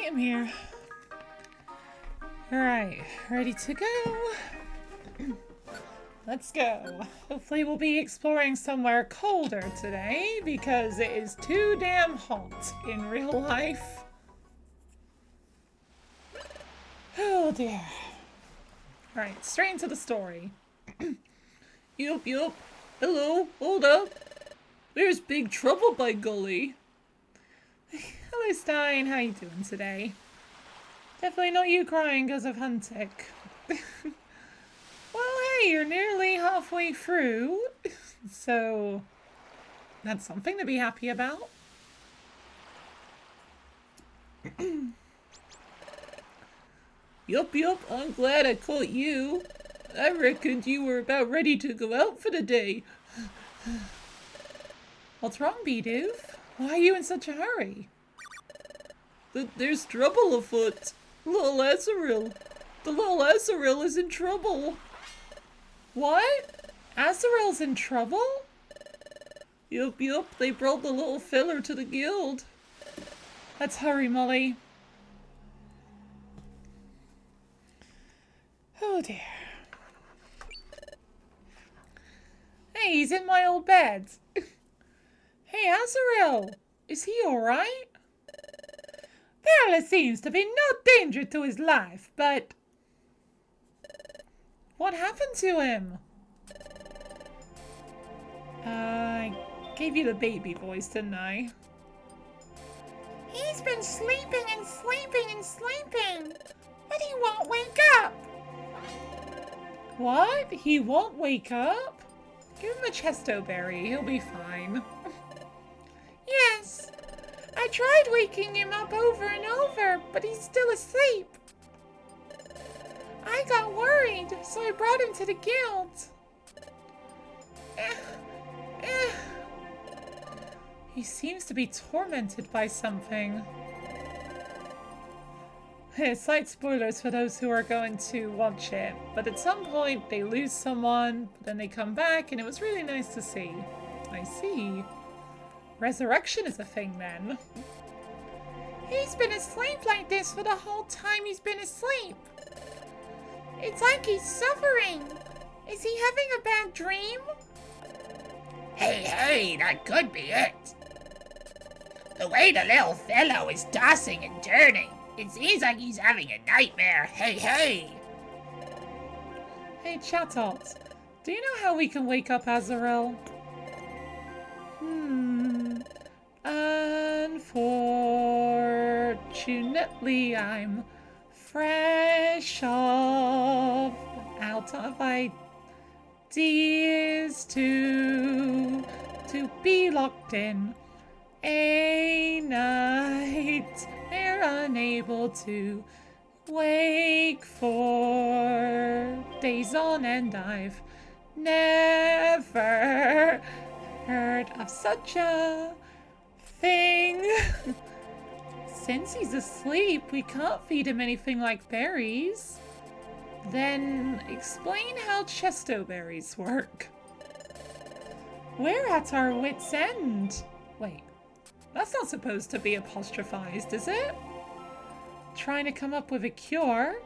I'm here. Alright, ready to go? Let's go. Hopefully we'll be exploring somewhere colder today because it is too damn hot in real life. Oh dear. Alright, straight into the story. Yup. Hello, hold up. There's big trouble by golly. Hello Stein, how you doing today? Definitely not you crying because of Huntic. Well, hey, you're nearly halfway through, so that's something to be happy about. Yup, I'm glad I caught you. I reckoned you were about ready to go out for the day. What's wrong, Bidoof? Why are you in such a hurry? There's trouble afoot. Little Azaril. The little Azaril is in trouble. What? Azaril's in trouble? Yup, they brought the little filler to the guild. Let's hurry, Molly. Oh dear. Hey, he's in my old bed. Hey, Azaril. Is he alright? There seems to be no danger to his life, but... What happened to him? I gave you the baby voice, didn't I? He's been sleeping and sleeping and sleeping, but he won't wake up. What? He won't wake up? Give him a chesto berry, he'll be fine. Yes. I tried waking him up over and over, but he's still asleep. I got worried, so I brought him to the guild. He seems to be tormented by something. Slight spoilers for those who are going to watch it, but at some point they lose someone, but then they come back, and it was really nice to see. I see. Resurrection is a thing then. He's been asleep like this for the whole time he's been asleep. It's like he's suffering. Is he having a bad dream? Hey, that could be it. The way the little fellow is tossing and turning, it seems like he's having a nightmare. Hey. Hey, Chatot, do you know how we can wake up Azarel? Unfortunately, I'm fresh out of ideas to be locked in a nightmare, unable to wake for days on end. I've never heard of such a thing. Since he's asleep, we can't feed him anything like berries. Then explain how chesto berries work. We're at our wits' end. Wait, that's not supposed to be apostrophized, is it? Trying to come up with a cure?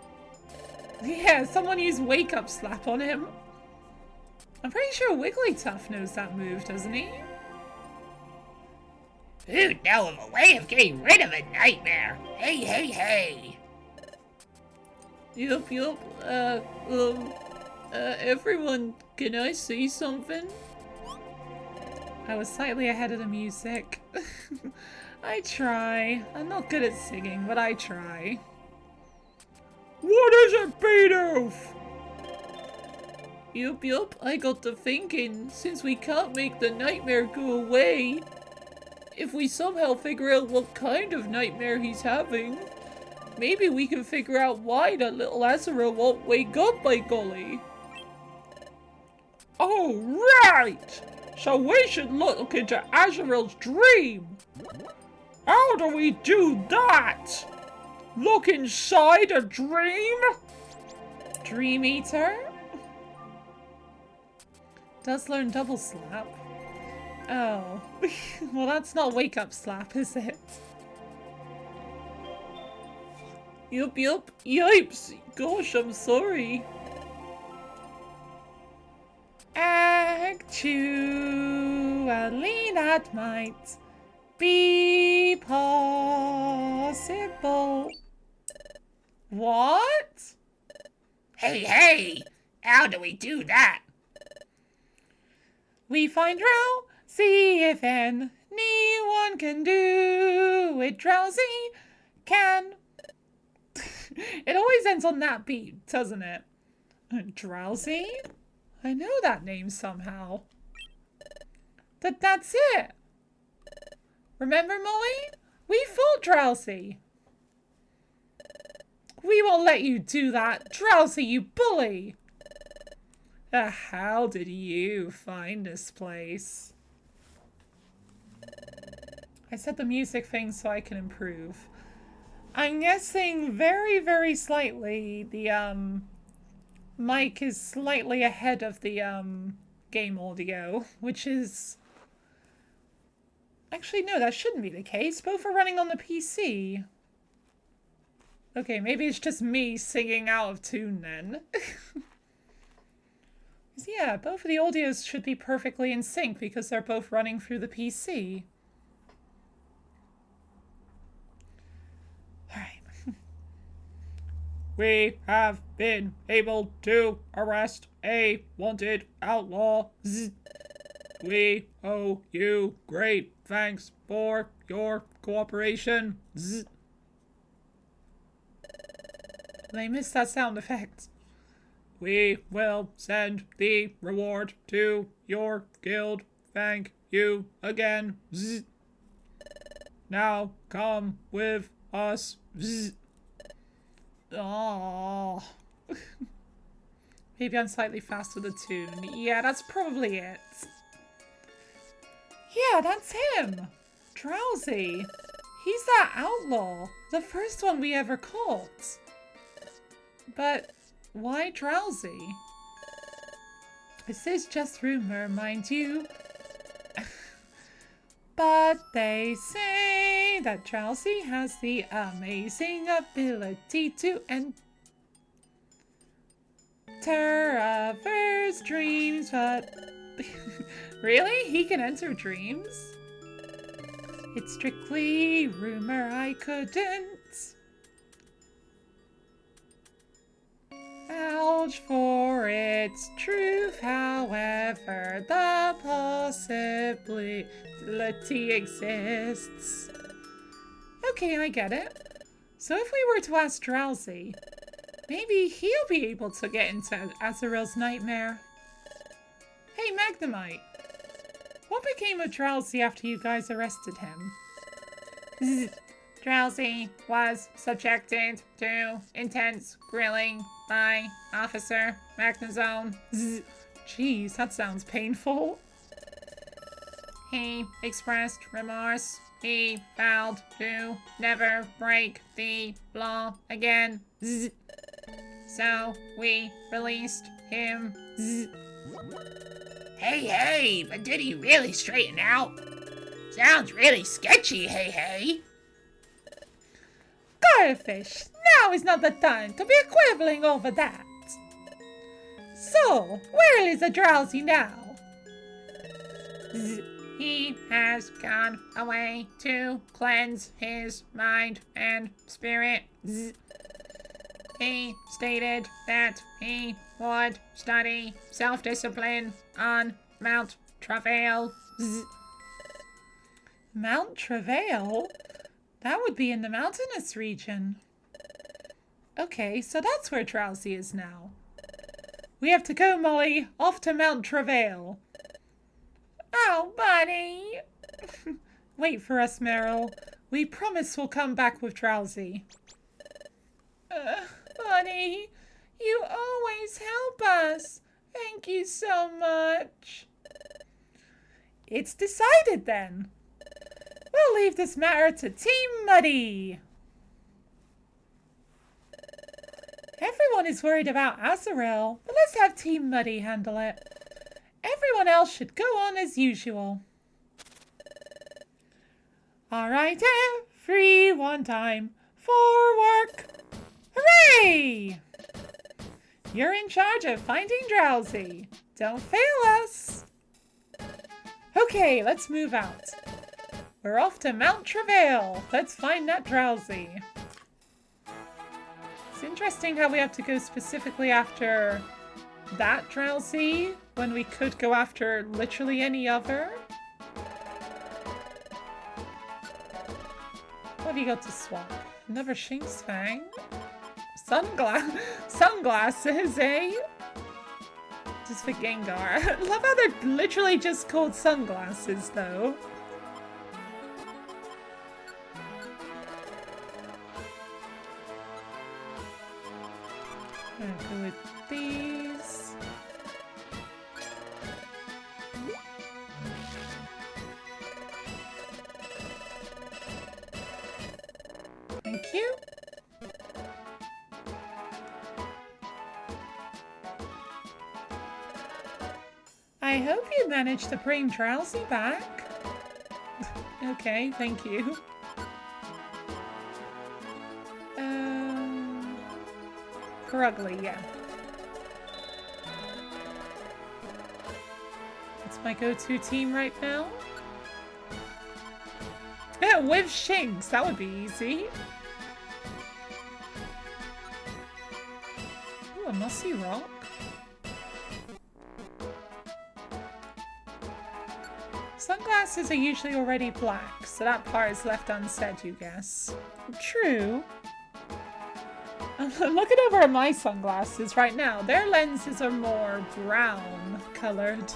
Yeah, someone used wake up slap on him. I'm pretty sure Wigglytuff knows that move, doesn't he? Who'd know of a way of getting rid of a nightmare? Hey. Yup. Everyone, can I say something? I was slightly ahead of the music. I try. I'm not good at singing, but I try. What is it, Bidoof? Yup, I got to thinking, since we can't make the nightmare go away, if we somehow figure out what kind of nightmare he's having, maybe we can figure out why that little Azaril won't wake up, by golly. Oh, right! So we should look into Azaril's dream. How do we do that? Look inside a dream? Dream Eater? Does learn double slap. Oh. Well, that's not wake up slap, is it? Yup, yup. Yipes. Gosh, I'm sorry. Actually, that might be possible. What? Hey, how do we do that? We find Drowsy if anyone can do it. Drowsy can. It always ends on that beat, doesn't it? Drowsy? I know that name somehow. That's it. Remember, Molly? We fought Drowsy. We won't let you do that. Drowsy, you bully. How did you find this place? I set the music thing so I can improve. I'm guessing very, very slightly the mic is slightly ahead of the game audio, which is... Actually, no, that shouldn't be the case. Both are running on the PC. Okay, maybe it's just me singing out of tune then. Yeah, both of the audios should be perfectly in sync because they're both running through the PC. Alright. We have been able to arrest a wanted outlaw. We owe you great thanks for your cooperation. They missed that sound effect. We will send the reward to your guild. Thank you again. Now come with us. Oh. Maybe I'm slightly fast with the tune. Yeah, that's probably it. Yeah, that's him. Drowsy. He's that outlaw. The first one we ever caught. But why Drowsy? This is just rumor, mind you. But they say that Drowsy has the amazing ability to enter others' dreams, but... Really? He can enter dreams? It's strictly rumor, I couldn't vouch for its truth, however, the possibility exists. Okay, I get it. So if we were to ask Drowsy, maybe he'll be able to get into Azrael's nightmare. Hey, Magnemite. What became of Drowsy after you guys arrested him? Drowsy was subjected to intense grilling by Officer Magnezone. Jeez, that sounds painful. He expressed remorse. He vowed to never break the law again. So we released him. Hey, but did he really straighten out? Sounds really sketchy, hey. Garfish, now is not the time to be quibbling over that. So, where is the Drowsy now? He has gone away to cleanse his mind and spirit. He stated that he would study self-discipline on Mount Travail. Mount Travail? That would be in the mountainous region. Okay, so that's where Drowsy is now. We have to go, Molly. Off to Mount Travail. Oh, buddy. Wait for us, Meryl. We promise we'll come back with Drowsy. Buddy, you always help us. Thank you so much. It's decided then. We'll leave this matter to Team Muddy. Everyone is worried about Azrael, but let's have Team Muddy handle it. Everyone else should go on as usual. Alright, everyone, time for work. Hooray! You're in charge of finding Drowsy. Don't fail us. Okay, let's move out. We're off to Mount Travail. Let's find that Drowsy. It's interesting how we have to go specifically after that Drowsy when we could go after literally any other. What have you got to swap? Another Shinx Fang? Sunglasses, eh? Just for Gengar. I love how they're literally just called sunglasses, though. I'm gonna go with these. Thank you. I hope you managed to bring Drowsy back. Okay, thank you. Ugly, yeah. It's my go-to team right now. Yeah, with Shinx, that would be easy. Ooh, a mossy rock. Sunglasses are usually already black, so that part is left unsaid, you guess. True. I'm looking over at my sunglasses right now. Their lenses are more brown colored.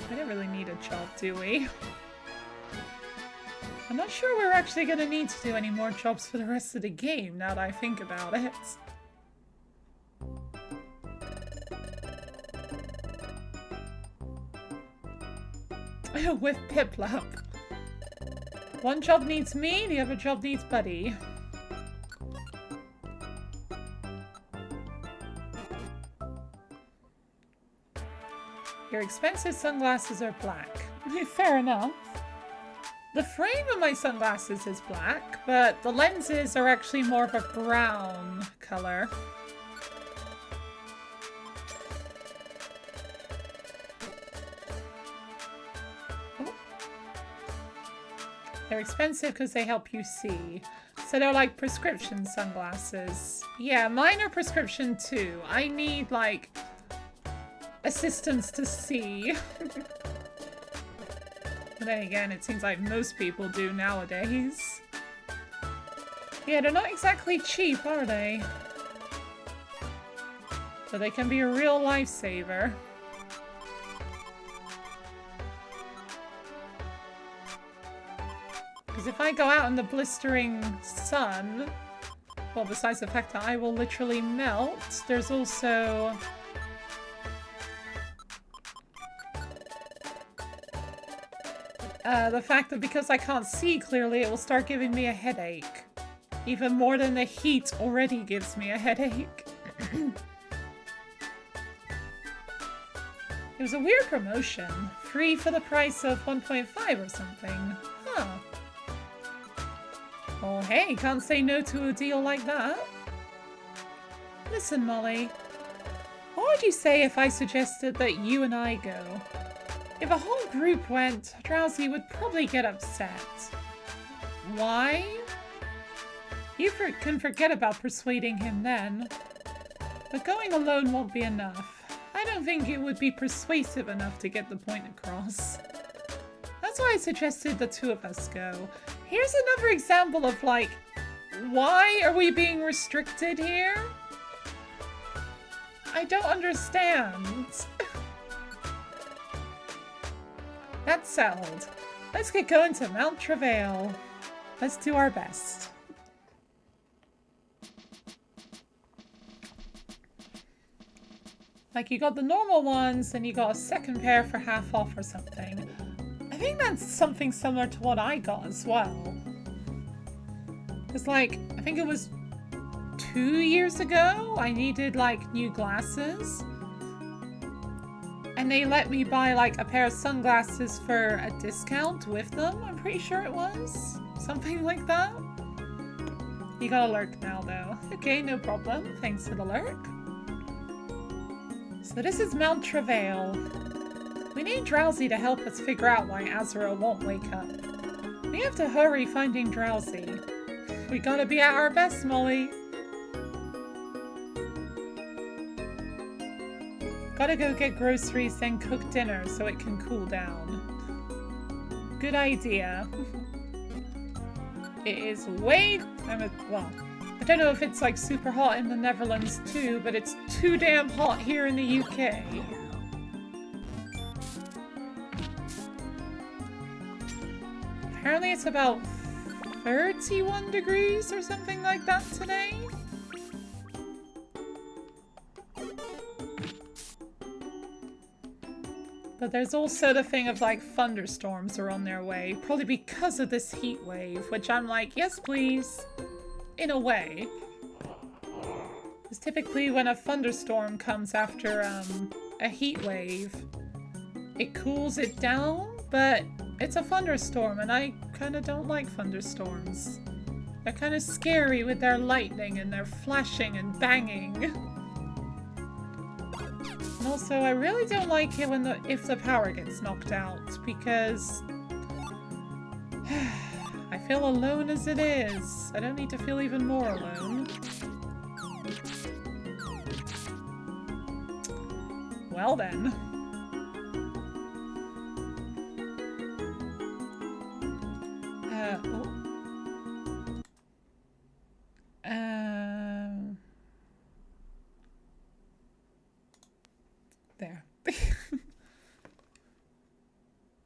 We don't really need a job, do we? I'm not sure we're actually going to need to do any more jobs for the rest of the game, now that I think about it. With Piplup. One job needs me, the other job needs Buddy. Your expensive sunglasses are black. Fair enough. The frame of my sunglasses is black, but the lenses are actually more of a brown color. They're expensive because they help you see. So they're like prescription sunglasses. Yeah, mine are prescription too. I need like assistance to see. But then again, it seems like most people do nowadays. Yeah, they're not exactly cheap, are they? But they can be a real lifesaver. Because if I go out in the blistering sun, well, besides the fact that I will literally melt, there's also the fact that because I can't see clearly, it will start giving me a headache. Even more than the heat already gives me a headache. It was a weird promotion. Free for the price of 1.5 or something. Huh. Oh hey, can't say no to a deal like that. Listen, Molly. What would you say if I suggested that you and I go? If a whole group went, Drowsy would probably get upset. Why? You can forget about persuading him then. But going alone won't be enough. I don't think it would be persuasive enough to get the point across. That's why I suggested the two of us go. Here's another example of like, why are we being restricted here? I don't understand. That's settled. Let's get going to Mount Travail. Let's do our best. Like, you got the normal ones, and you got a second pair for half off or something. I think that's something similar to what I got as well. It's like, I think it was 2 years ago, I needed, like, new glasses. And they let me buy like a pair of sunglasses for a discount with them, I'm pretty sure it was. Something like that. You got a lurk now though. Okay, no problem. Thanks for the lurk. So this is Mount Travail. We need Drowsy to help us figure out why Azura won't wake up. We have to hurry finding Drowsy. We gotta be at our best, Molly. Gotta go get groceries, then cook dinner so it can cool down. Good idea. It is way... well, I don't know if it's like super hot in the Netherlands too, but it's too damn hot here in the UK. Apparently it's about 31 degrees or something like that today. But there's also the thing of like thunderstorms are on their way, probably because of this heat wave, which I'm like, yes please, in a way. Because typically when a thunderstorm comes after a heat wave, it cools it down, but it's a thunderstorm and I kind of don't like thunderstorms. They're kind of scary with their lightning and their flashing and banging. And also, I really don't like it when if the power gets knocked out, because I feel alone as it is. I don't need to feel even more alone. Well then. There.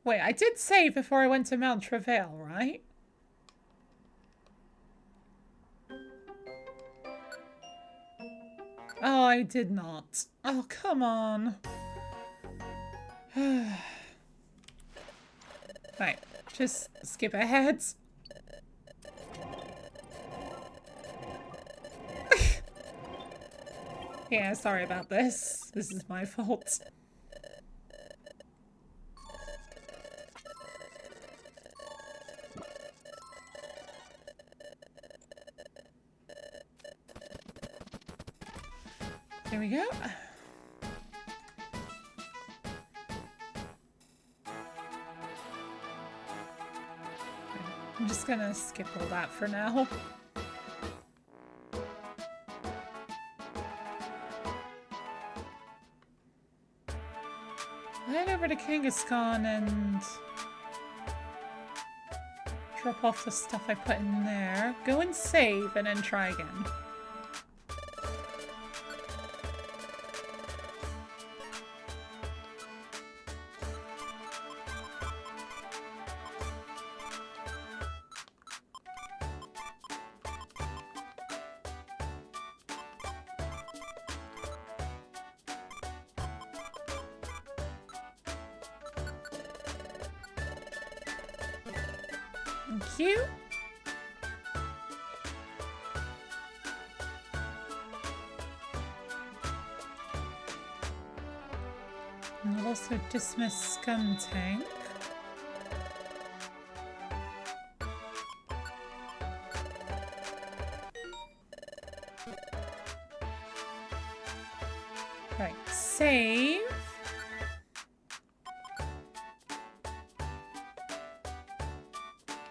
Wait, I did save before I went to Mount Travail, right? Oh, I did not. Oh, come on. Right, just skip ahead. Yeah, sorry about this. This is my fault. There we go. I'm just gonna skip all that for now. Head over to Kangaskhan and drop off the stuff I put in there. Go and save and then try again. Thank you. And I'll also dismiss Scum Tank. Right, save.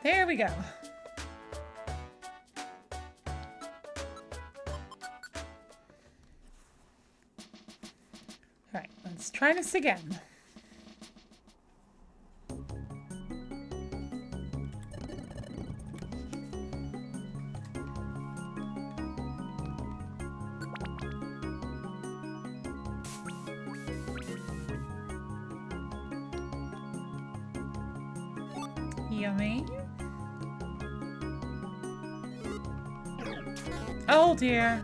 There we go. Alright, let's try this again. Yummy. Oh dear.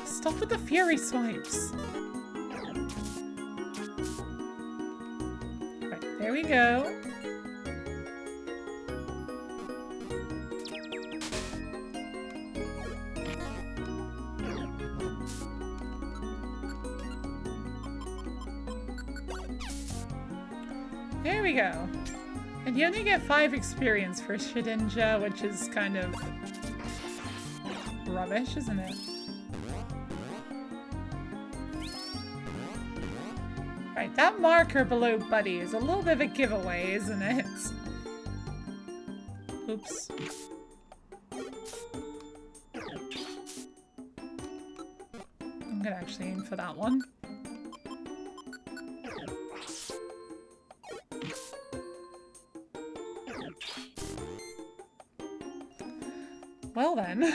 Stop with the fury swipes. Right, there we go. There we go. And you only get 5 experience for Shedinja, which is kind of rubbish, isn't it? Right, that marker below Buddy is a little bit of a giveaway, isn't it? Oops. I'm gonna actually aim for that one. Well then.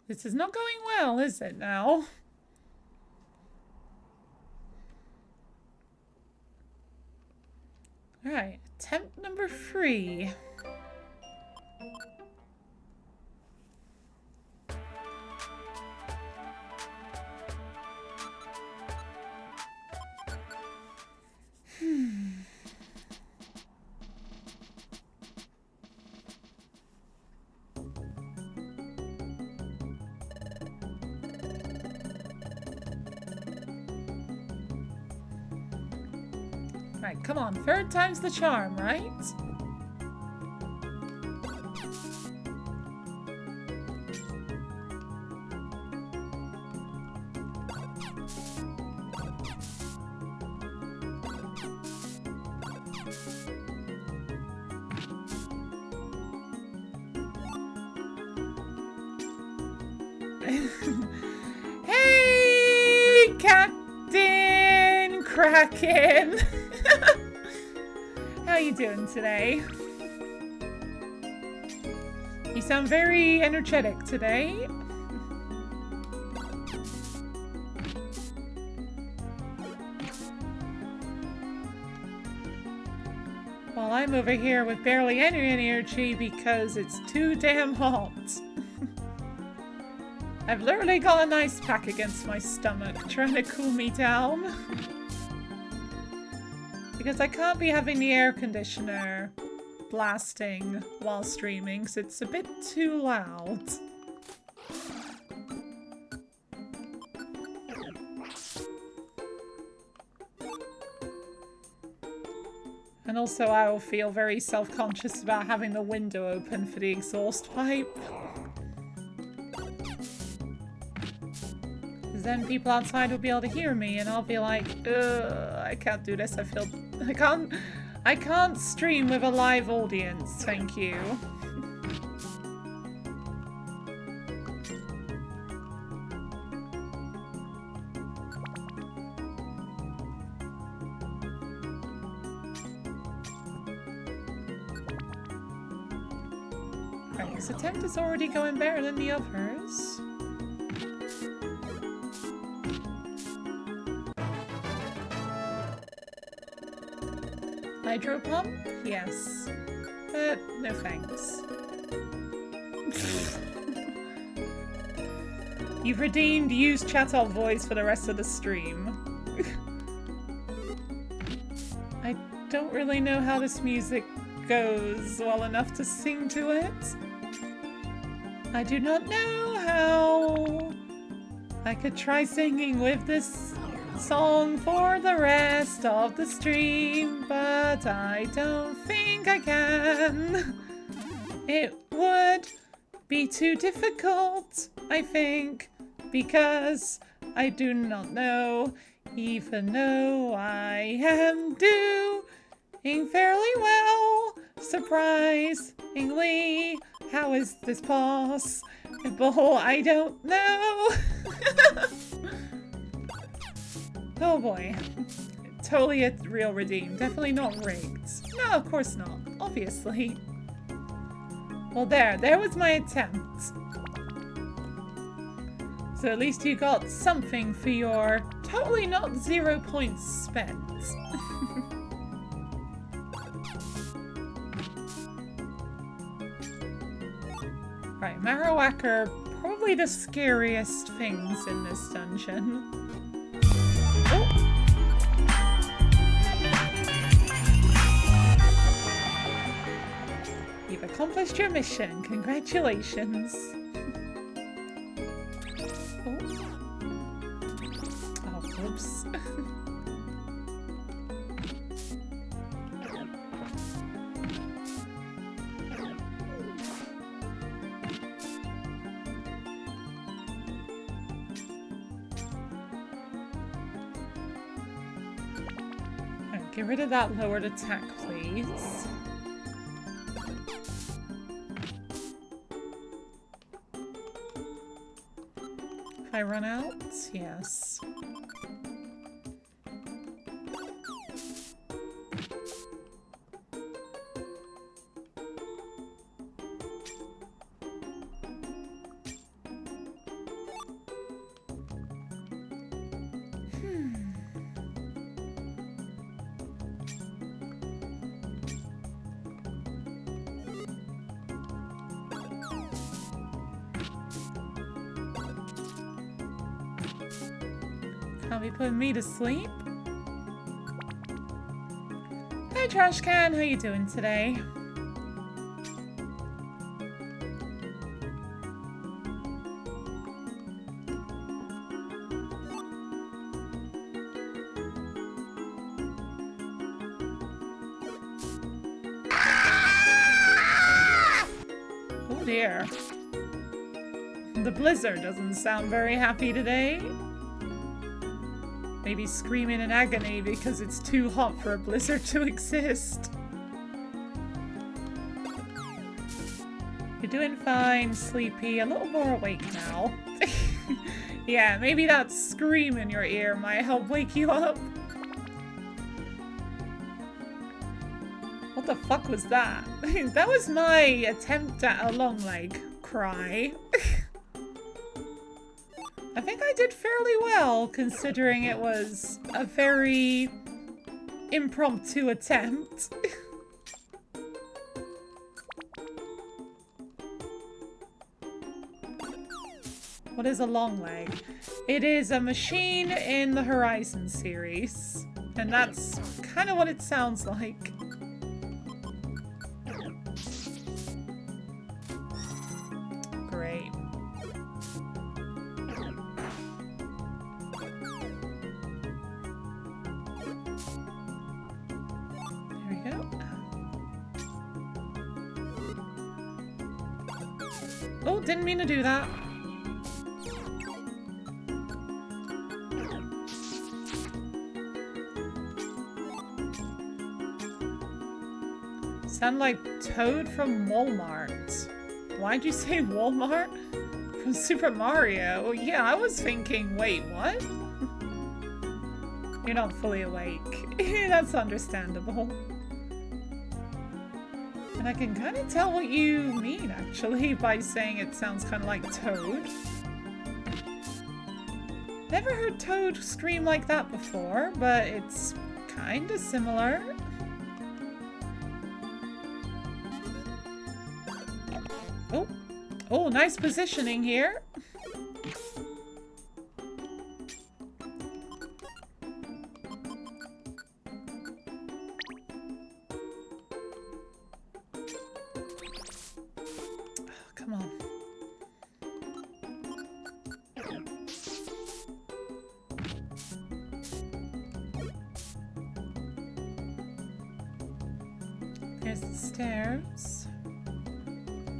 This is not going well, is it now? Alright, attempt number 3. Right, come on, 3rd time's the charm, right? Hey, Captain Kraken! How you doing today? You sound very energetic today. While I'm over here with barely any energy because it's too damn hot. I've literally got an ice pack against my stomach trying to cool me down. Because I can't be having the air conditioner blasting while streaming, because it's a bit too loud. And also I will feel very self-conscious about having the window open for the exhaust pipe. Because then people outside will be able to hear me and I'll be like, ugh, I can't do this, I can't stream with a live audience, thank you. Right, this attempt is already going better than the others. Hydro pump? Yes. But no thanks. You've redeemed use chat alt voice for the rest of the stream. I don't really know how this music goes well enough to sing to it. I do not know how I could try singing with this song for the rest of the stream, but I don't think I can. It would be too difficult, I think, because I do not know, even though I am doing fairly well, surprisingly. How is this possible? I don't know. Oh boy. Totally a real redeem. Definitely not rigged. No, of course not. Obviously. Well, there was my attempt. So at least you got something for your totally not 0 points spent. Right, Marowak are probably the scariest things in this dungeon. Oh. You've accomplished your mission. Congratulations. Oh, oops. Get rid of that lowered attack, please. If I run out? Yes. Can't be putting me to sleep. Hey Trash Can, how you doing today? Oh dear. The blizzard doesn't sound very happy today. Maybe screaming in agony because it's too hot for a blizzard to exist. You're doing fine, Sleepy. A little more awake now. Yeah, maybe that scream in your ear might help wake you up. What the fuck was that? That was my attempt at a long leg cry. I think I did fairly well, considering it was a very impromptu attempt. What is a long leg? It is a machine in the Horizon series, and that's kind of what it sounds like. Great. Oh, didn't mean to do that. Sound like Toad from Walmart. Why'd you say Walmart? From Super Mario? Yeah, I was thinking, wait, what? You're not fully awake. That's understandable. And I can kind of tell what you mean, actually, by saying it sounds kind of like Toad. Never heard Toad scream like that before, but it's kind of similar. Oh, oh, nice positioning here. Come on. There's the stairs.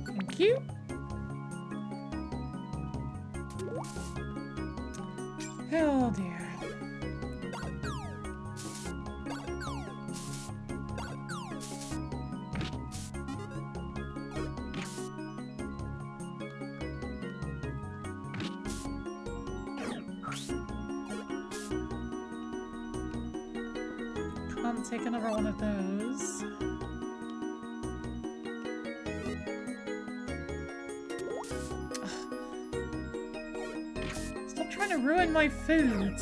Thank you. Oh dear. Can't take another one of those. Stop trying to ruin my food.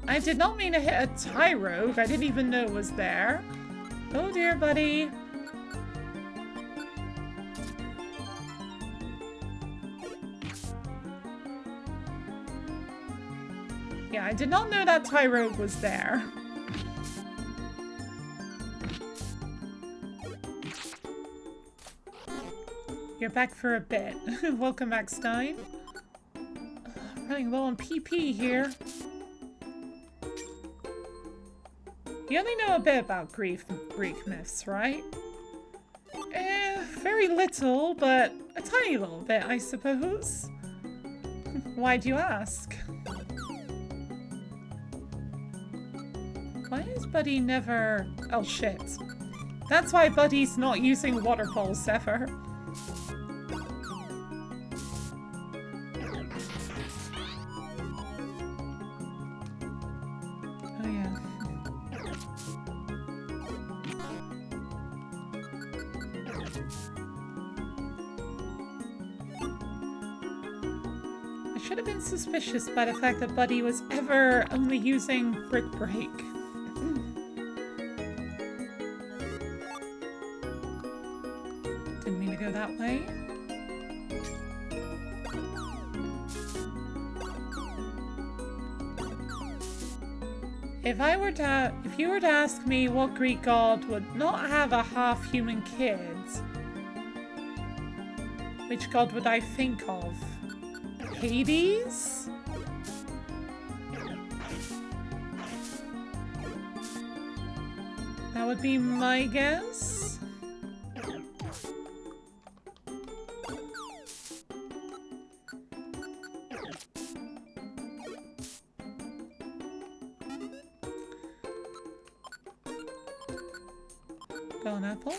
I did not mean to hit a Tyrogue. I didn't even know it was there. Oh dear, buddy. Yeah, I did not know that Tyrogue was there. You're back for a bit. Welcome back, Stein. Running low on PP here. You only know a bit about Greek myths, right? Very little, but a tiny little bit, I suppose. Why do you ask? Why is Buddy never... Oh, shit. That's why Buddy's not using water pulse ever. Oh, yeah. I should have been suspicious by the fact that Buddy was ever only using Brick Break. Didn't mean to go that way. If you were to ask me what Greek god would not have a half-human kid, which god would I think of? Hades? That would be my guess. Golden apple.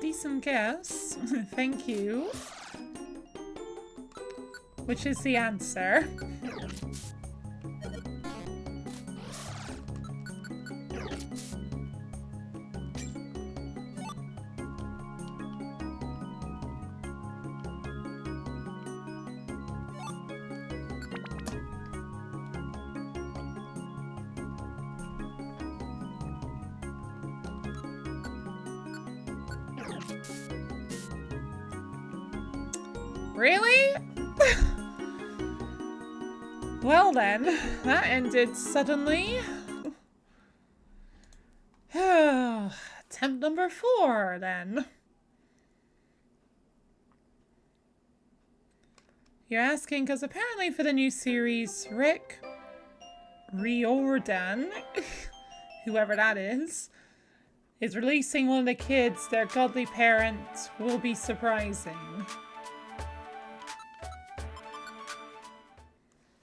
Decent guess. Thank you. Which is the answer? Really? Well then, that ended suddenly. Attempt number 4 then. You're asking because apparently for the new series, Rick Riordan, whoever that is releasing one of the kids their godly parent will be surprising.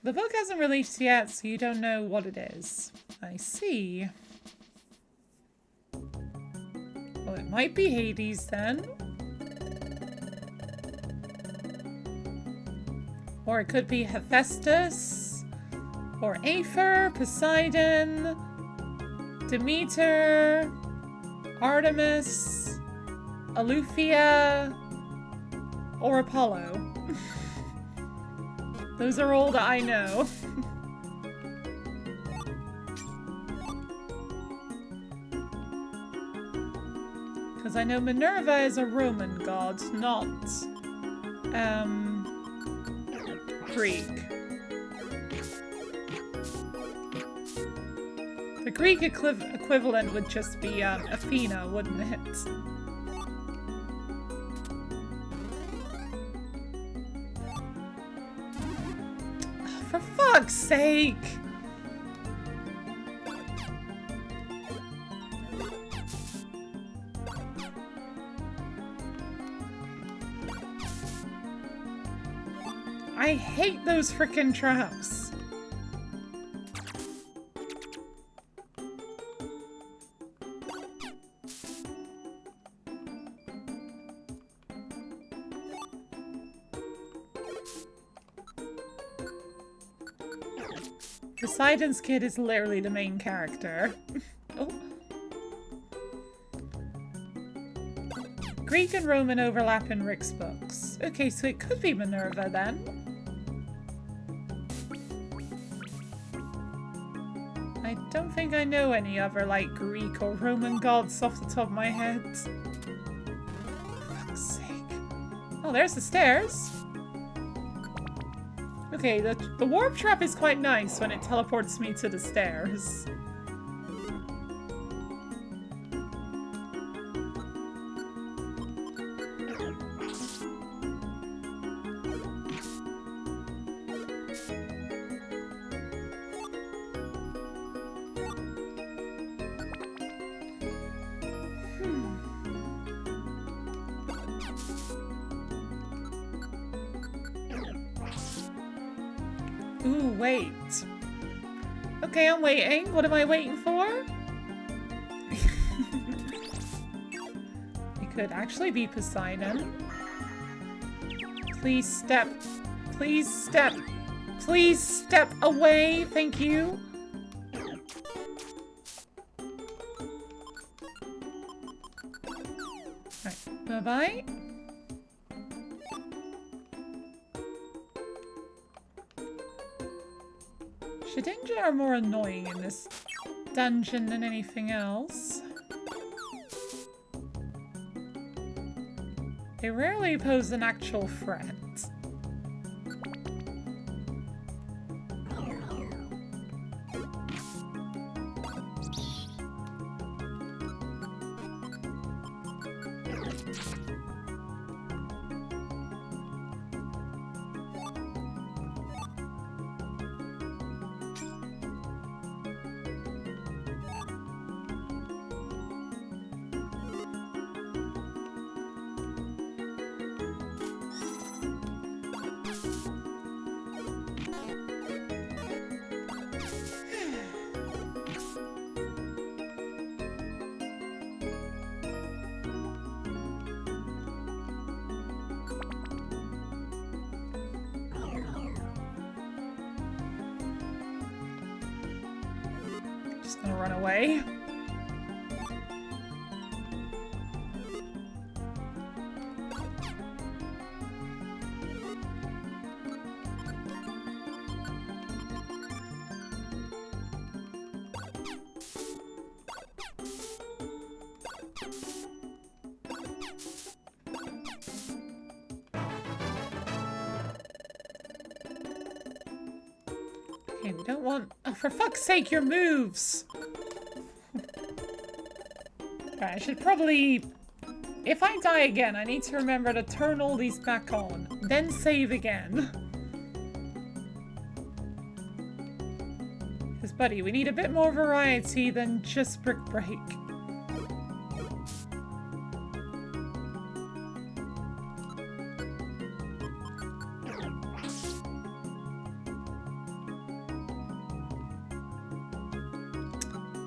The book hasn't released yet, so you don't know what it is. I see. Well, it might be Hades then. Or it could be Hephaestus, or Aether, Poseidon, Demeter, Artemis, Aletheia, or Apollo. Those are all that I know. Because I know Minerva is a Roman god, not Greek. The Greek equivalent would just be Athena, wouldn't it? For fuck's sake! I hate those frickin' traps. Poseidon's kid is literally the main character. Oh. Greek and Roman overlap in Rick's books. Okay, so it could be Minerva then. I don't think I know any other, like, Greek or Roman gods off the top of my head. For fuck's sake. Oh, there's the stairs. Okay, the warp trap is quite nice when it teleports me to the stairs. Ooh, wait. Okay, I'm waiting. What am I waiting for? could actually be Poseidon. Please step. Please step. Please step away. Thank you. Alright, bye-bye. Shedinja are more annoying in this dungeon than anything else. They rarely pose an actual threat. Just gonna run away. Okay, we don't want... Oh, for fuck's sake, your moves! Alright, I should probably... If I die again, I need to remember to turn all these back on, then save again. Because, buddy, we need a bit more variety than just Brick Break.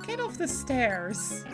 Get off the stairs.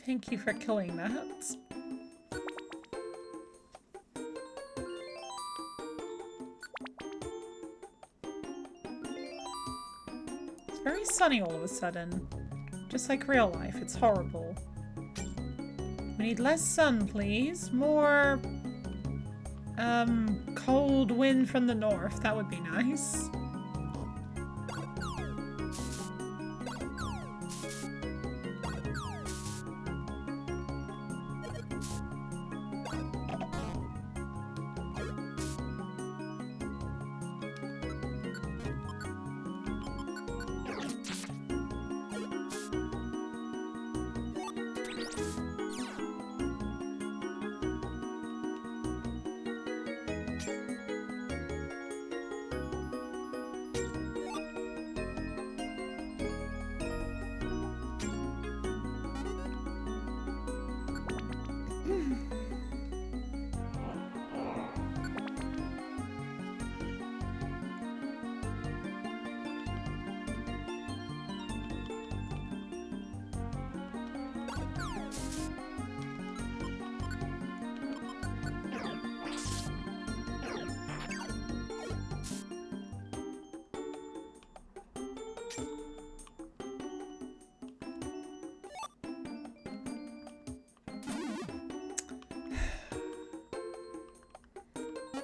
Thank you for killing that. It's very sunny all of a sudden. Just like real life, it's horrible. We need less sun, please. More, cold wind from the north. That would be nice.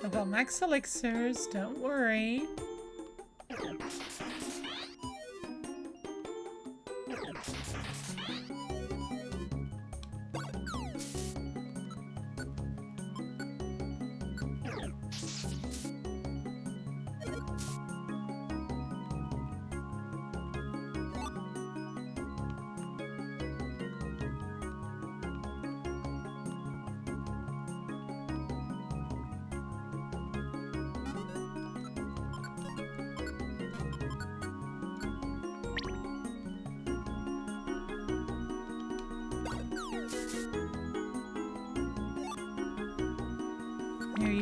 I've got max elixirs, don't worry.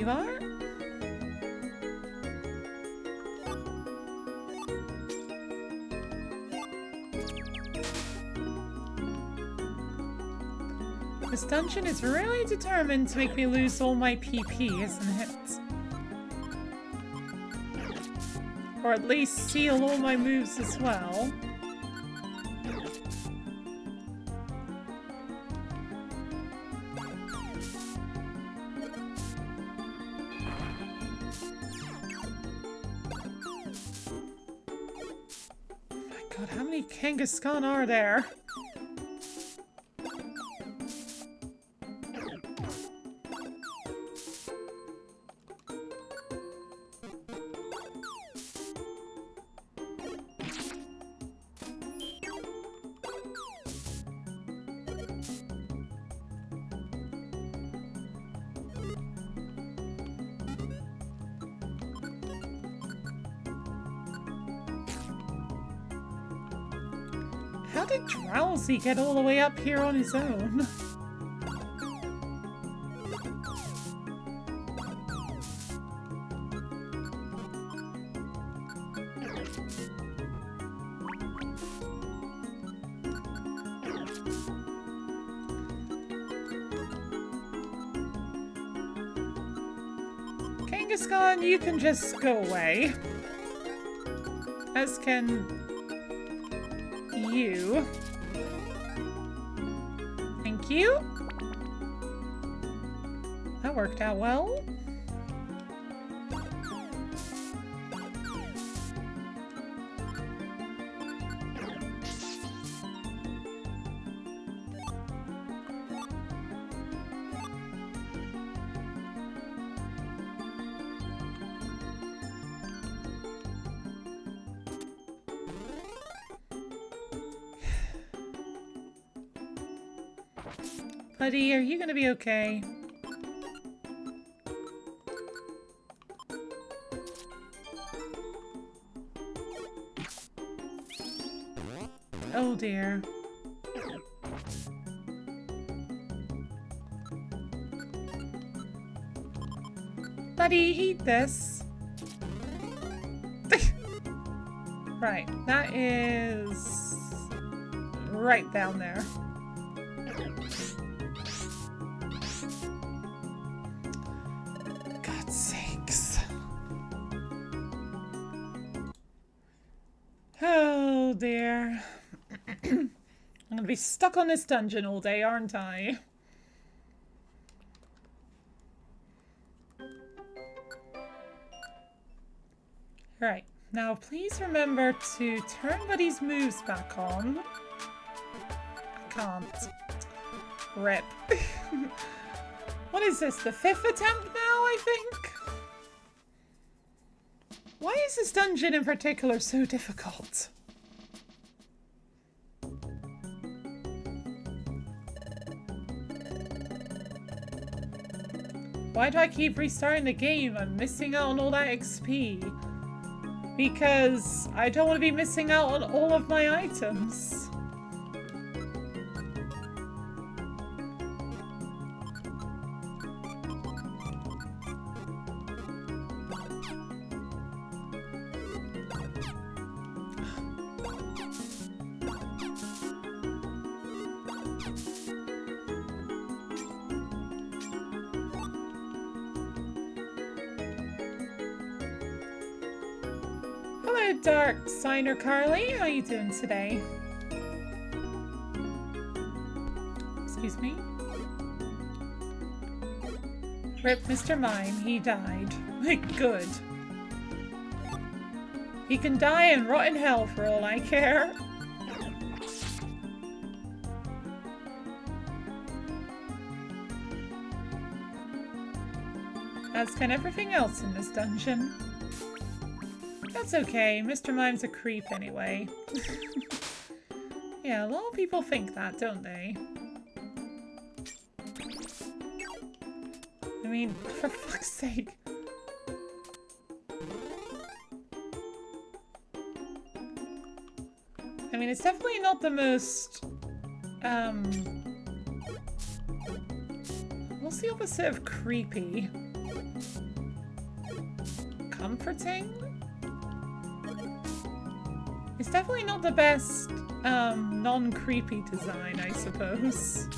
you are. This dungeon is really determined to make me lose all my PP, isn't it? Or at least seal all my moves as well. Oh my god, how many Kangaskhan are there? How did Drowsy get all the way up here on his own? Kangaskhan, you can just go away. As can you. Thank you. That worked out well. Buddy, are you gonna be okay? Oh dear. Buddy, eat this. Right, that is right down there. God's sakes. Oh dear. I'm gonna be stuck on this dungeon all day, aren't I? Right, now please remember to turn Buddy's moves back on. I can't. Rip. What is this, the 5th attempt now, I think? Why is this dungeon in particular so difficult? Why do I keep restarting the game? I'm missing out on all that XP. Because I don't want to be missing out on all of my items. Hello, Dark Signer Carly. How you doing today? Excuse me. Rip Mr. Mime. He died. Good. He can die and rot in hell for all I care. As can everything else in this dungeon. That's okay, Mr. Mime's a creep anyway. Yeah, a lot of people think that, don't they? I mean, for fuck's sake. I mean, it's definitely not the most, what's the opposite of creepy? comforting. It's definitely not the best non-creepy design, I suppose.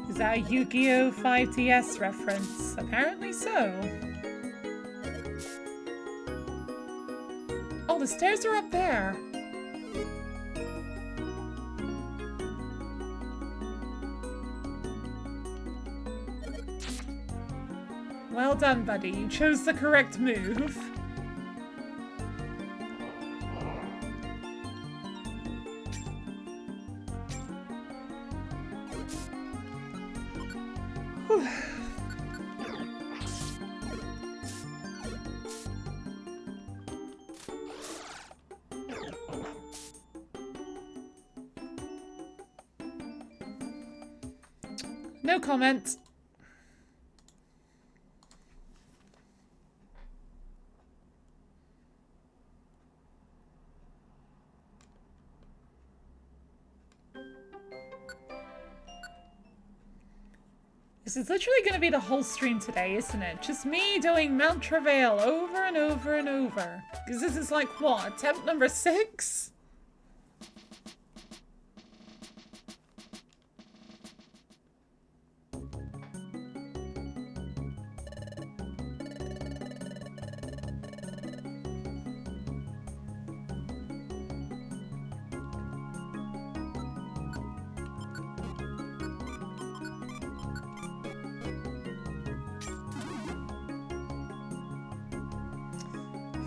Is that a Yu-Gi-Oh! 5DS reference? Apparently so. Oh, the stairs are up there. Well done, buddy. You chose the correct move. No comment. This is literally going to be the whole stream today, isn't it? Just me doing Mount Travail over and over and over. Because this is like, what, attempt number 6?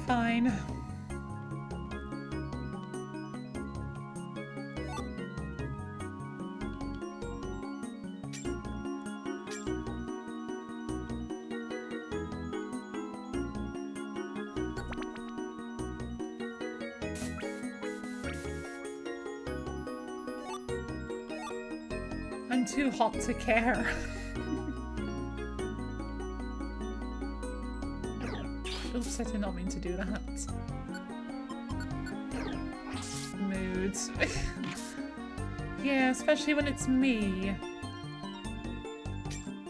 Fine. I'm too hot to care. Oops, I did not mean to do that. Mood. Yeah, especially when it's me.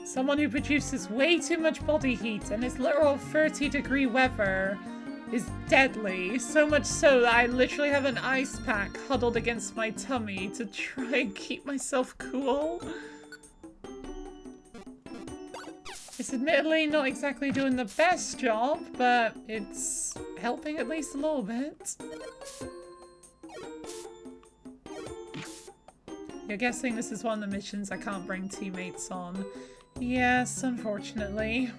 Someone who produces way too much body heat and is literal 30-degree weather is deadly. So much so that I literally have an ice pack huddled against my tummy to try and keep myself cool. It's admittedly not exactly doing the best job, but it's helping at least a little bit. You're guessing this is one of the missions I can't bring teammates on. Yes, unfortunately.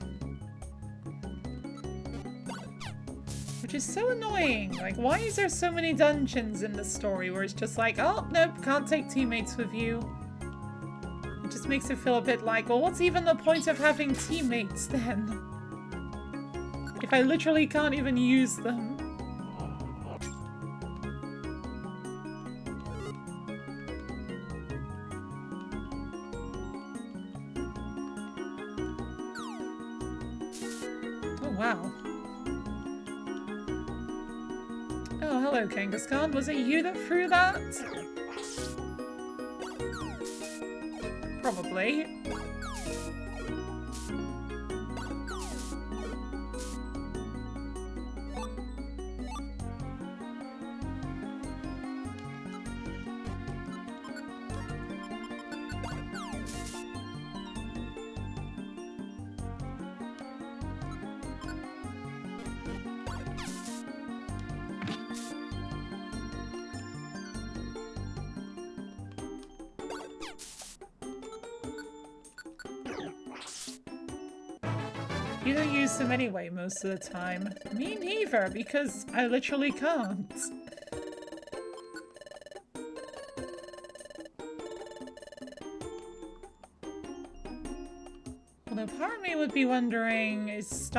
Which is so annoying. Like, why is there so many dungeons in the story where it's just like, oh, nope, can't take teammates with you. It just makes it feel a bit like, well, what's even the point of having teammates then? If I literally can't even use them. Oh, wow. Oh, hello, Kangaskhan. Was it you that threw that? Probably. You don't use them anyway most of the time. Me neither, because I literally can't. Although part of me would be wondering, is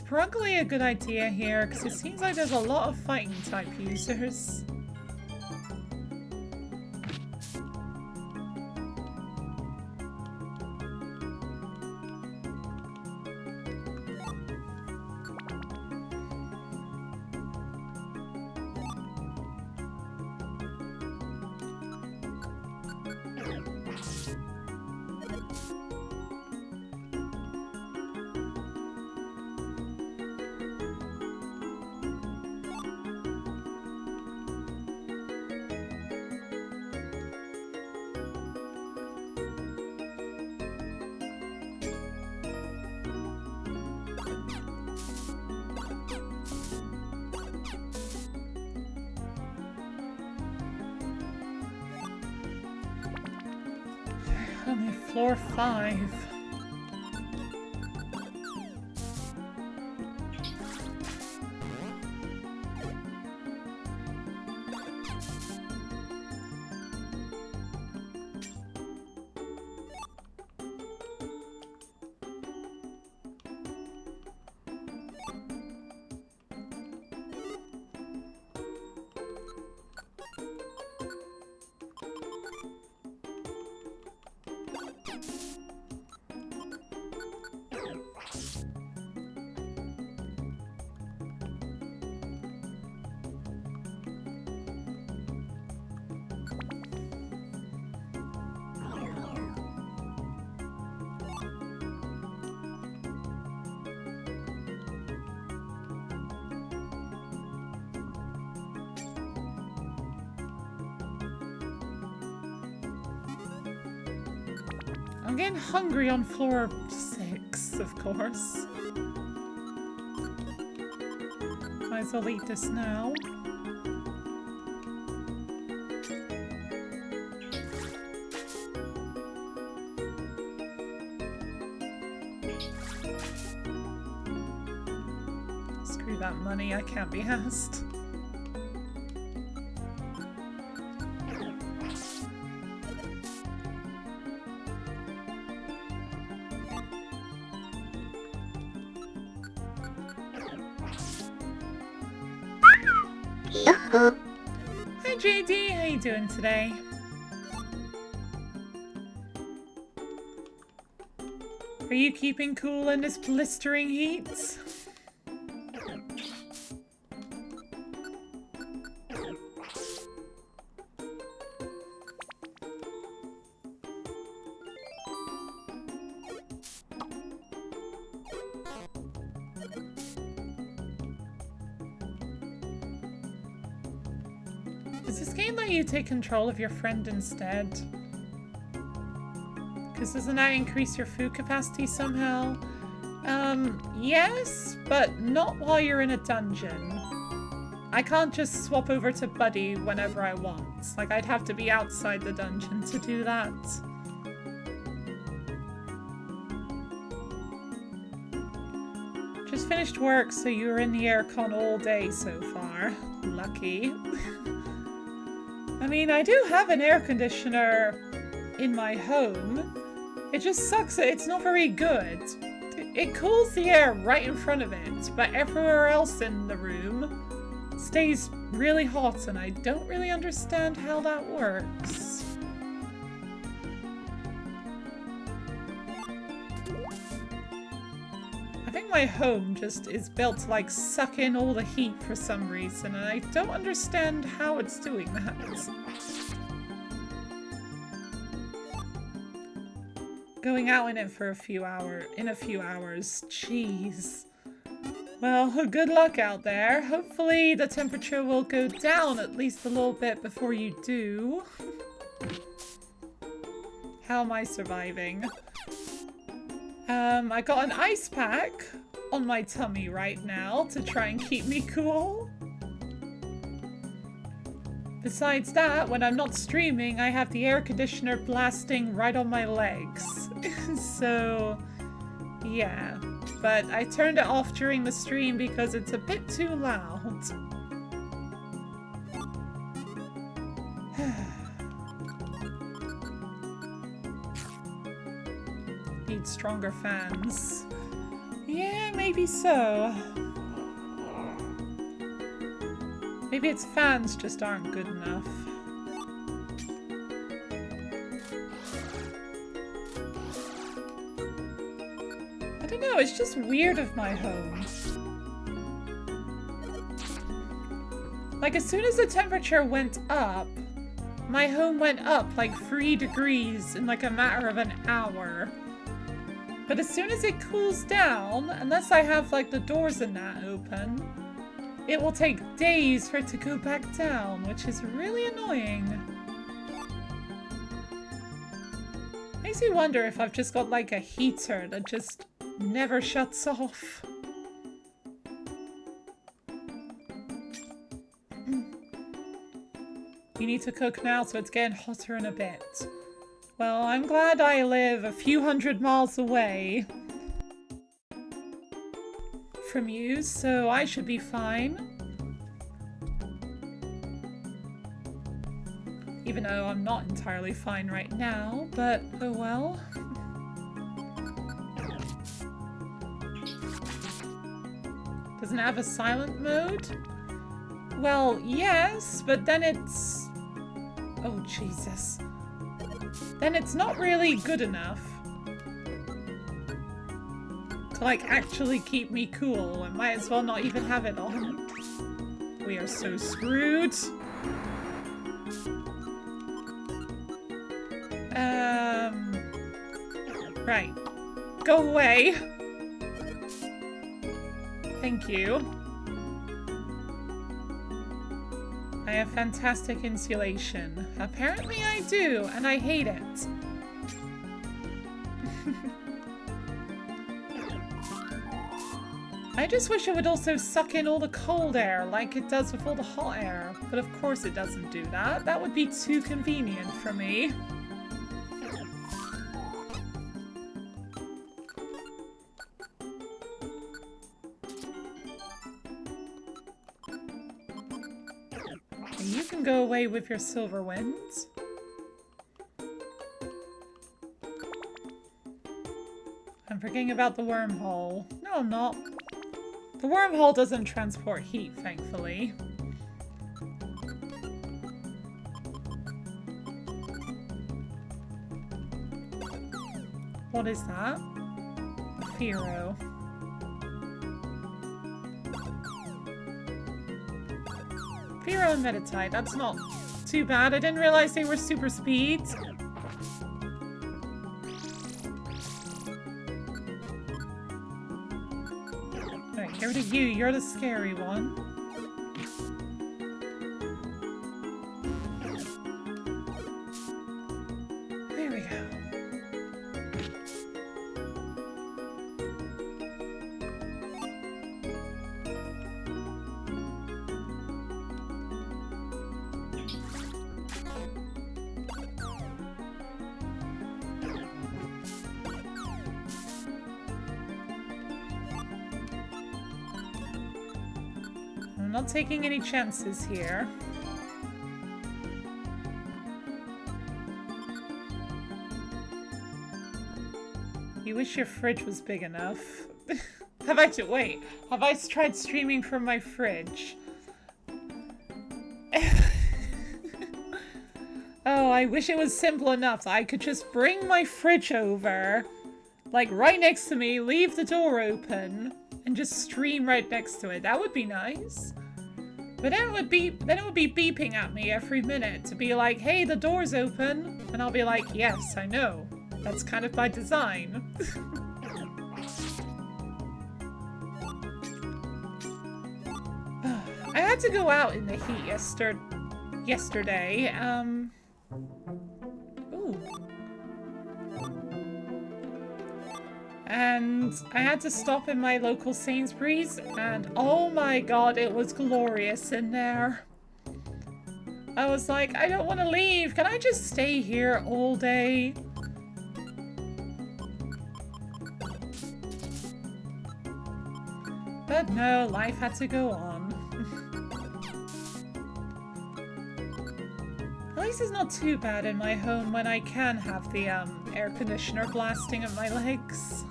Perugly a good idea here? Because it seems like there's a lot of fighting type users. Only floor 5. I'm getting hungry on floor 6, of course. Might as well eat this now. Screw that money, I can't be asked. Hi JD, how you doing today? Are you keeping cool in this blistering heat? Does this game let you take control of your friend instead? Because doesn't that increase your food capacity somehow? Yes, but not while you're in a dungeon. I can't just swap over to Buddy whenever I want. Like, I'd have to be outside the dungeon to do that. Just finished work, so you were in the aircon all day so far. Lucky. I mean, I do have an air conditioner in my home. It just sucks that it's not very good. It cools the air right in front of it, but everywhere else in the room stays really hot, and I don't really understand how that works. I think my home just is built to like suck in all the heat for some reason, and I don't understand how it's doing that. Going out in it for a few hours, jeez. Well, good luck out there. Hopefully the temperature will go down at least a little bit before you do. How am I surviving? I got an ice pack on my tummy right now to try and keep me cool. Besides that, when I'm not streaming, I have the air conditioner blasting right on my legs. So, yeah. But I turned it off during the stream because it's a bit too loud. Need stronger fans. Yeah, maybe so. Maybe its fans just aren't good enough. I don't know, it's just weird of my home. Like, as soon as the temperature went up, my home went up like 3 degrees in like a matter of an hour. But as soon as it cools down, unless I have like the doors and that open, it will take days for it to go back down, which is really annoying. Makes me wonder if I've just got like a heater that just never shuts off. You need to cook now, so it's getting hotter in a bit. Well, I'm glad I live a few hundred miles away from you, so I should be fine. Even though I'm not entirely fine right now, but oh well. Doesn't it have a silent mode? Well, yes, but then it's... Oh, Jesus. Then it's not really good enough to, like, actually keep me cool. I might as well not even have it on. We are so screwed. Right. Go away. Thank you. I have fantastic insulation. Apparently I do, and I hate it. I just wish it would also suck in all the cold air like it does with all the hot air. But of course it doesn't do that. That would be too convenient for me. You can go away with your silver winds. I'm forgetting about the wormhole. No, I'm not. The wormhole doesn't transport heat, thankfully. What is that? Firo. Firo and Meditite, that's not too bad. I didn't realize they were super speeds. Alright, get rid of you. You're the scary one. There we go. I'm not taking any chances here. You wish your fridge was big enough. Have I tried streaming from my fridge? Oh, I wish it was simple enough that I could just bring my fridge over, like right next to me, leave the door open, and just stream right next to it. That would be nice. But then it would be beeping at me every minute to be like, hey, the door's open. And I'll be like, yes, I know. That's kind of by design. I had to go out in the heat yesterday. Ooh. And I had to stop in my local Sainsbury's, and oh my god, it was glorious in there. I was like, I don't want to leave. Can I just stay here all day? But no, life had to go on. At least it's not too bad in my home when I can have the air conditioner blasting at my legs.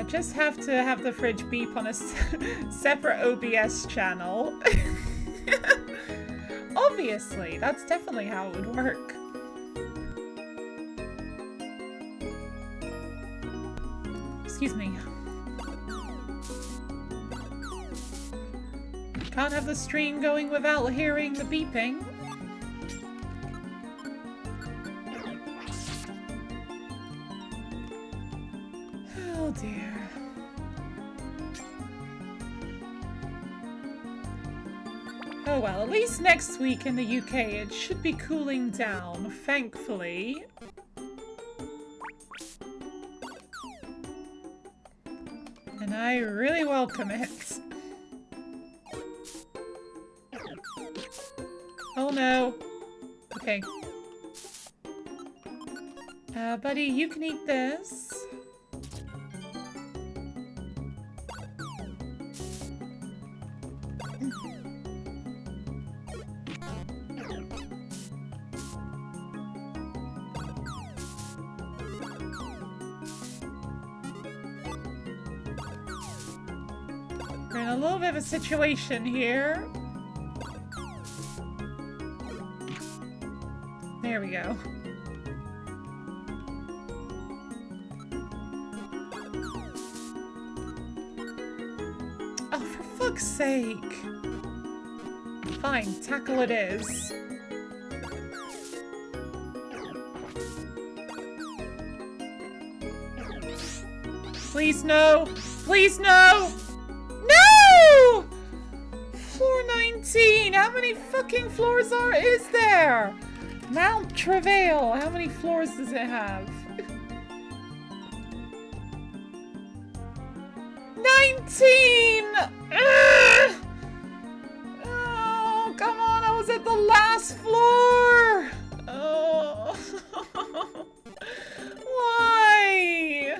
Just have to have the fridge beep on a separate OBS channel. Obviously, that's definitely how it would work. Excuse me. Can't have the stream going without hearing the beeping. Oh dear. Oh well, at least next week in the UK it should be cooling down, thankfully. And I really welcome it. no. Okay. Buddy, you can eat this. We're in a little bit of a situation here. There we go. Oh, for fuck's sake. Fine, tackle it is. Please no! Please no! No! Floor 19! How many fucking floors is there? Mount Travail! How many floors does it have? 19! Ugh! Oh, come on, I was at the last floor! Oh. Why?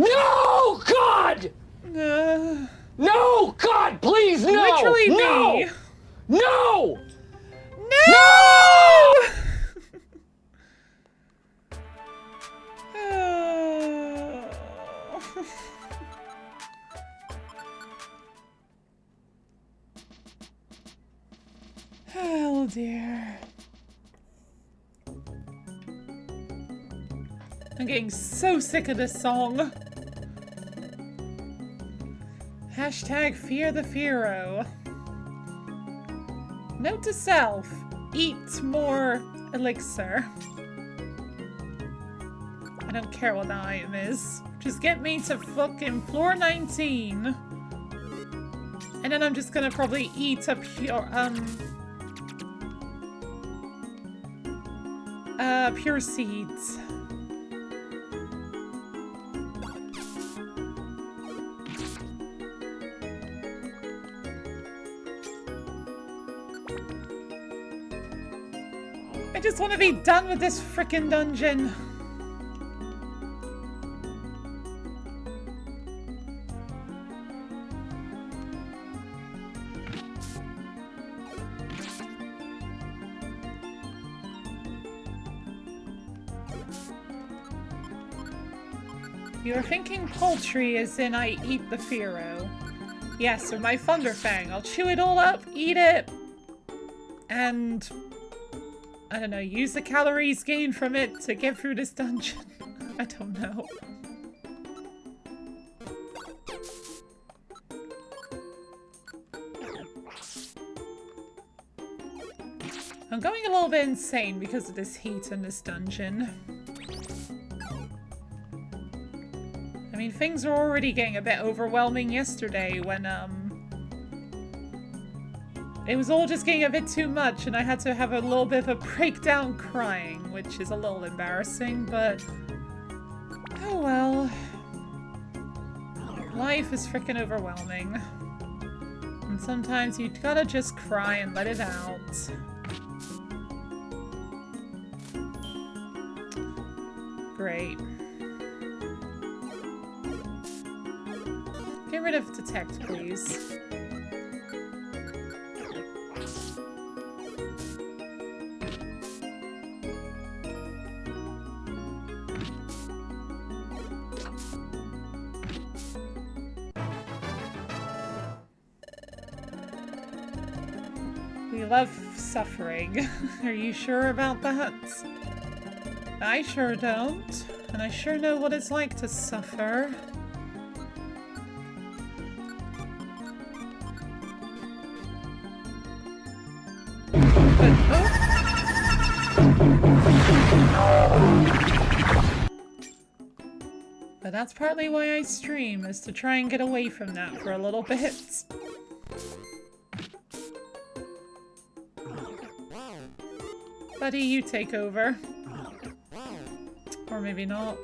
No, God! No, God, please, no! Literally no! me! No! No! Oh dear. I'm getting so sick of this song. Hashtag fear the Firo. Note to self, eat more elixir. I don't care what the item is. Just get me to fucking floor 19. And then I'm just gonna probably eat a pure seeds. I just want to be done with this frickin' dungeon. You're thinking poultry as in I eat the Firo. Yes, with my Thunderfang. I'll chew it all up, eat it, and I don't know, use the calories gained from it to get through this dungeon. I don't know. I'm going a little bit insane because of this heat in this dungeon. I mean, things were already getting a bit overwhelming yesterday when, it was all just getting a bit too much and I had to have a little bit of a breakdown crying, which is a little embarrassing, but oh well. Life is freaking overwhelming. And sometimes you gotta just cry and let it out. Great. Get rid of detect, please. We love suffering. Are you sure about that? I sure don't. And I sure know what it's like to suffer. But that's partly why I stream, is to try and get away from that for a little bit. Buddy, you take over. Or maybe not.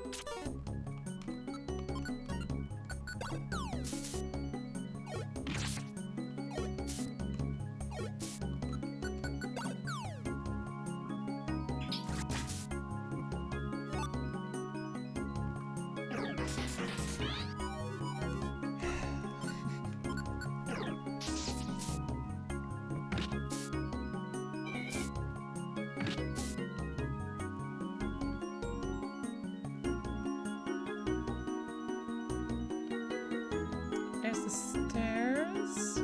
There's the stairs.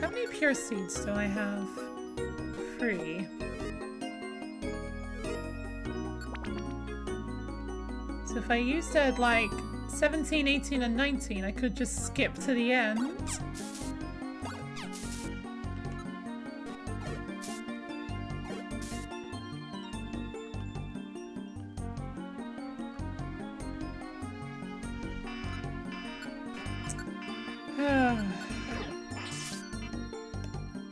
How many pure seeds do I have? 3. So if I used it at like 17, 18, and 19, I could just skip to the end.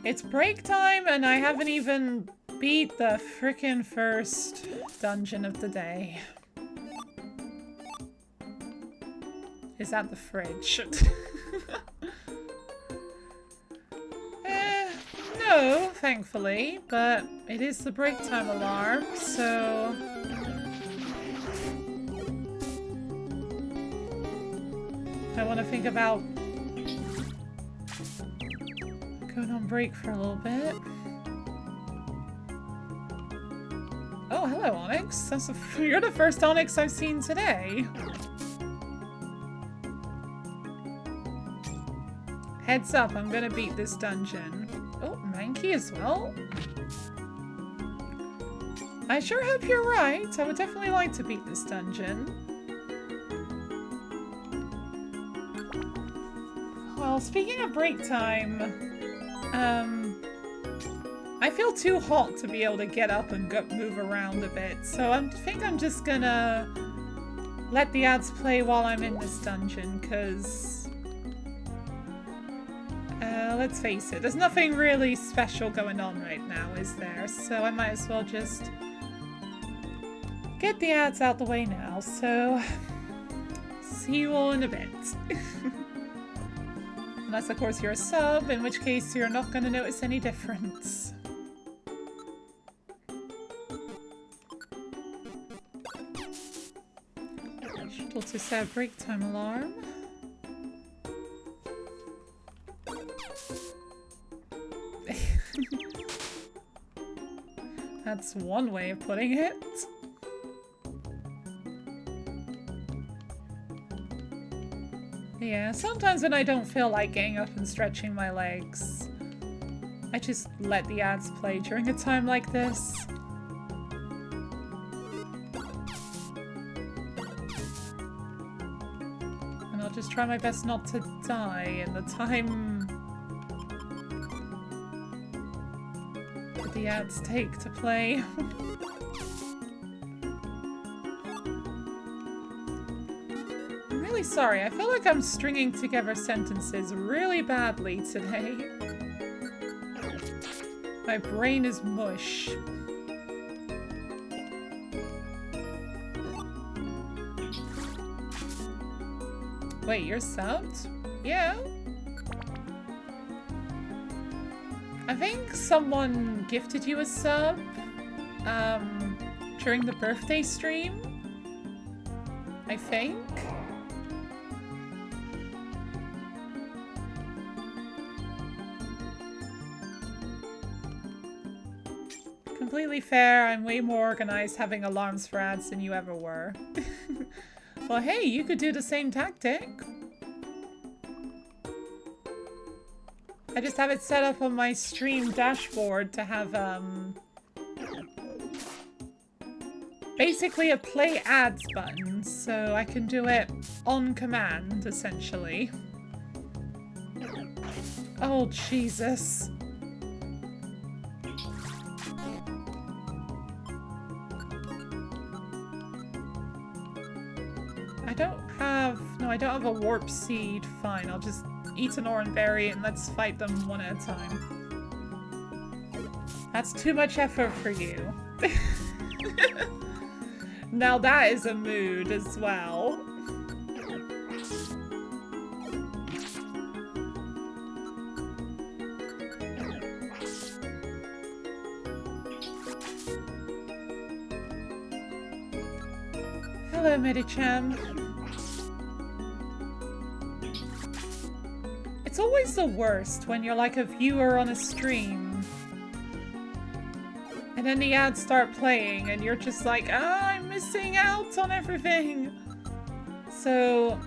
It's break time and I haven't even beat the frickin' first dungeon of the day. Is that the fridge? No, thankfully, but it is the break time alarm, so... I want to think about going on break for a little bit. Oh, hello, Onyx. You're the first Onyx I've seen today. Heads up, I'm gonna beat this dungeon. Oh, Mankey as well. I sure hope you're right. I would definitely like to beat this dungeon. Well, speaking of break time, I feel too hot to be able to get up and move around a bit, so I think I'm just gonna let the ads play while I'm in this dungeon, because let's face it, there's nothing really special going on right now, is there? So I might as well just get the ads out the way now, so see you all in a bit. Unless, of course, you're a sub, in which case you're not going to notice any difference. I should also set a break time alarm. That's one way of putting it. Yeah, sometimes when I don't feel like getting up and stretching my legs, I just let the ads play during a time like this. And I'll just try my best not to die in the time that the ads take to play. Sorry, I feel like I'm stringing together sentences really badly today. My brain is mush. Wait, you're subbed? Yeah. I think someone gifted you a sub during the birthday stream. I think. Completely fair, I'm way more organized having alarms for ads than you ever were. Well, hey, you could do the same tactic. I just have it set up on my stream dashboard to have, basically a play ads button, so I can do it on command, essentially. Oh, Jesus. I don't have a warp seed. Fine, I'll just eat an orange berry and let's fight them one at a time. That's too much effort for you. Now that is a mood as well. Hello, Medichan. It's always the worst when you're like a viewer on a stream and then the ads start playing and you're just like, ah, I'm missing out on everything. So,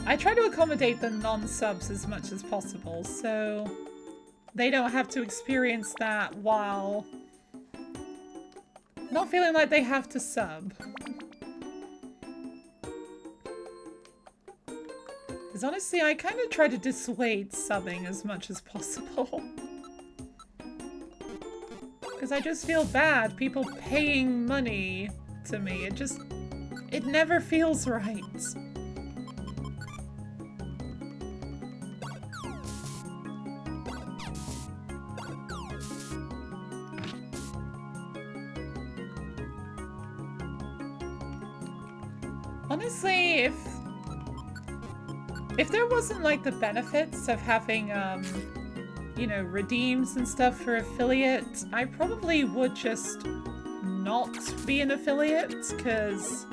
I try to accommodate the non-subs as much as possible, so they don't have to experience that while not feeling like they have to sub. Because honestly, I kind of try to dissuade subbing as much as possible. Because I just feel bad, people paying money to me. It never feels right. Honestly, if there wasn't like the benefits of having, you know, redeems and stuff for affiliate, I probably would just not be an affiliate, because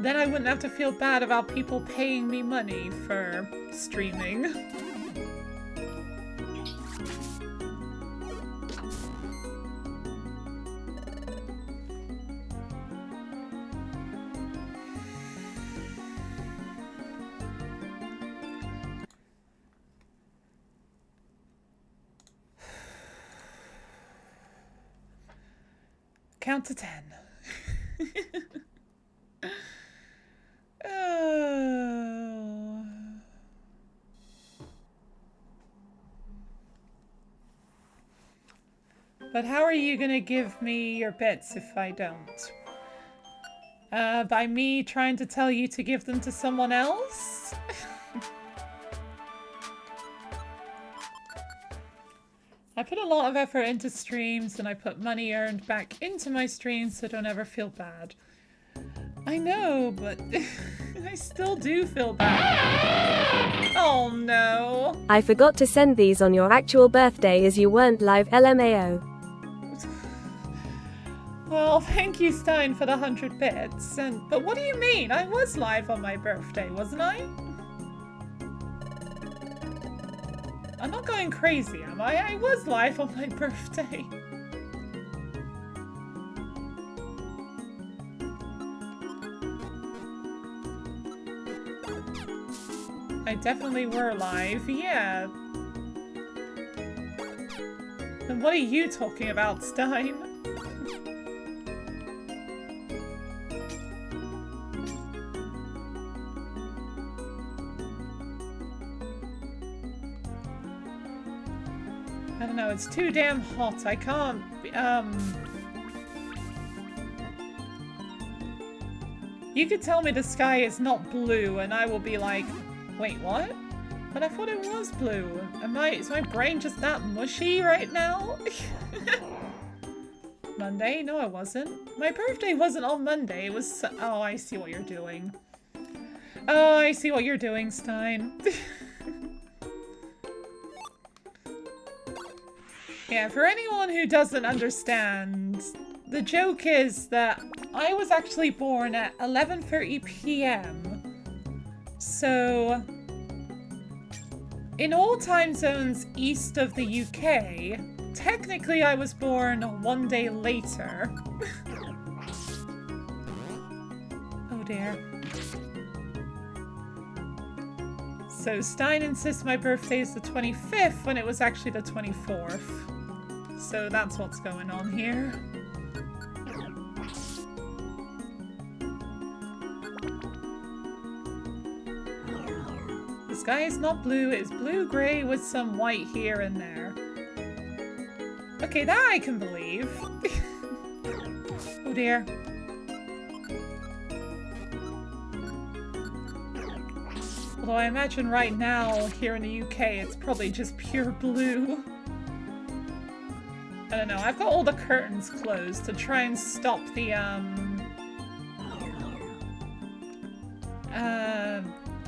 then I wouldn't have to feel bad about people paying me money for streaming. Count to 10. Oh. But how are you gonna give me your bits if I don't? By me trying to tell you to give them to someone else? I put a lot of effort into streams, and I put money earned back into my streams, so don't ever feel bad. I know, but I still do feel bad. Oh no. I forgot to send these on your actual birthday as you weren't live, LMAO. Well, thank you, Stein, for the 100 bits. But what do you mean? I was live on my birthday, wasn't I? I'm not going crazy, am I? I was live on my birthday. I definitely were live, yeah. Then what are you talking about, Stein? I don't know, it's too damn hot. I can't, You could tell me the sky is not blue and I will be like, wait, what? But I thought it was blue. Is my brain just that mushy right now? Monday? No, it wasn't. My birthday wasn't on Monday. It was... Oh, I see what you're doing. Oh, I see what you're doing, Stein. Yeah, for anyone who doesn't understand, the joke is that I was actually born at 11:30 p.m. So, in all time zones east of the UK, technically I was born one day later. Oh dear. So Stein insists my birthday is the 25th when it was actually the 24th. So that's what's going on here. The sky is not blue, it is blue-gray with some white here and there. Okay, that I can believe. Oh dear. Although I imagine right now, here in the UK, it's probably just pure blue. I don't know, I've got all the curtains closed to try and stop the,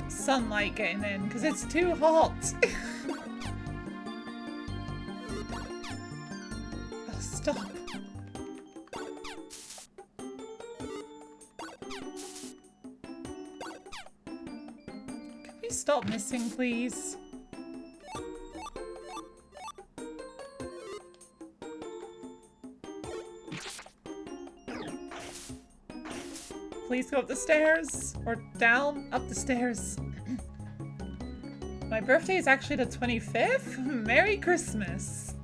sunlight getting in, because it's too hot. Oh, stop. Can we stop missing, please? Please go up the stairs. Or down, up the stairs. My birthday is actually the 25th? Merry Christmas.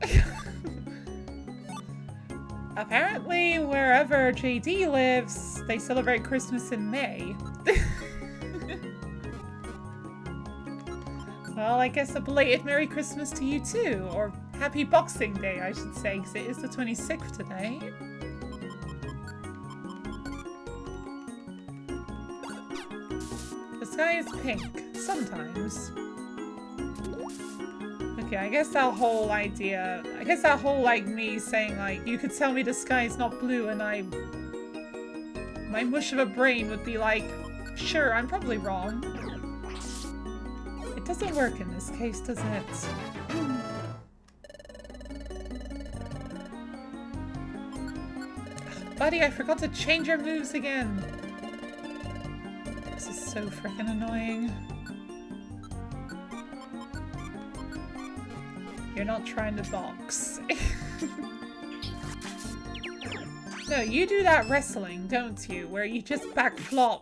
Apparently, wherever JD lives, they celebrate Christmas in May. Well, I guess a belated Merry Christmas to you too. Or Happy Boxing Day, I should say, because it is the 26th today. The sky is pink, sometimes. Okay, I guess that whole idea, like, me saying, like, you could tell me the sky is not blue and my mush of a brain would be like, sure, I'm probably wrong. It doesn't work in this case, does it? Buddy, I forgot to change your moves again. This is so freaking annoying. You're not trying to box. No, you do that wrestling, don't you? Where you just backflop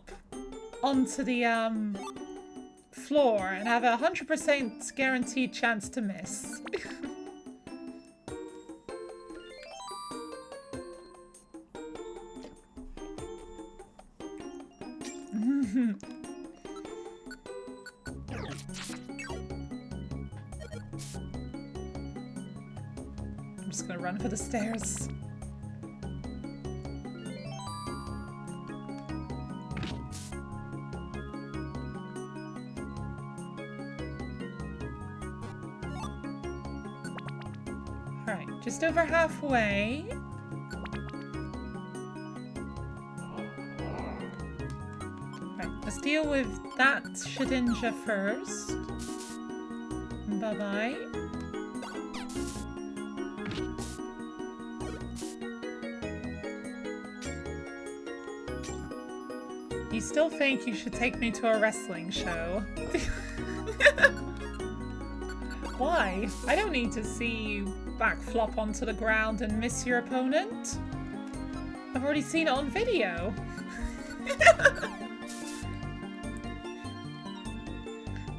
onto the floor and have a 100% guaranteed chance to miss. I'm just gonna run for the stairs. Alright, just over halfway. Right, let's deal with that Shedinja first. Bye-bye. You still think you should take me to a wrestling show? Why? I don't need to see you backflop onto the ground and miss your opponent. I've already seen it on video.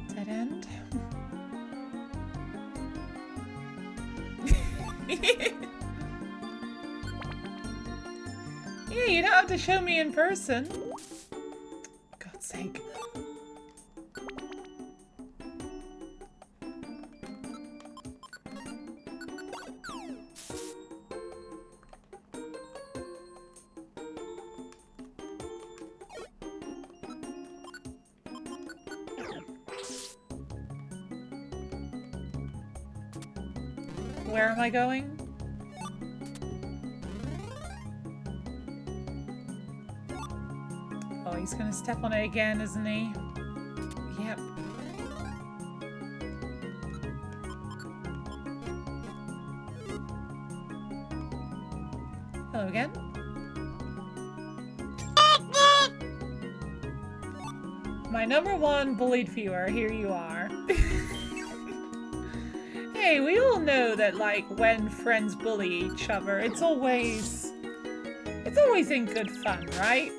Dead end. Yeah, you don't have to show me in person. God's sake. Where am I going? Oh, he's gonna step on it again, isn't he? Yep. Hello again. My #1 bullied viewer, here you are. Hey, we all know that, like, when friends bully each other, it's always in good fun, right?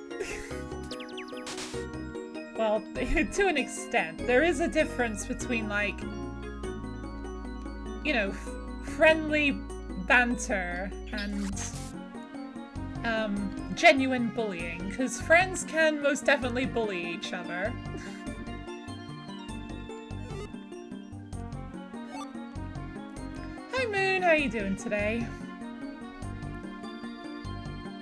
Well, to an extent. There is a difference between, like, you know, friendly banter and genuine bullying, because friends can most definitely bully each other. Hi Moon, how are you doing today?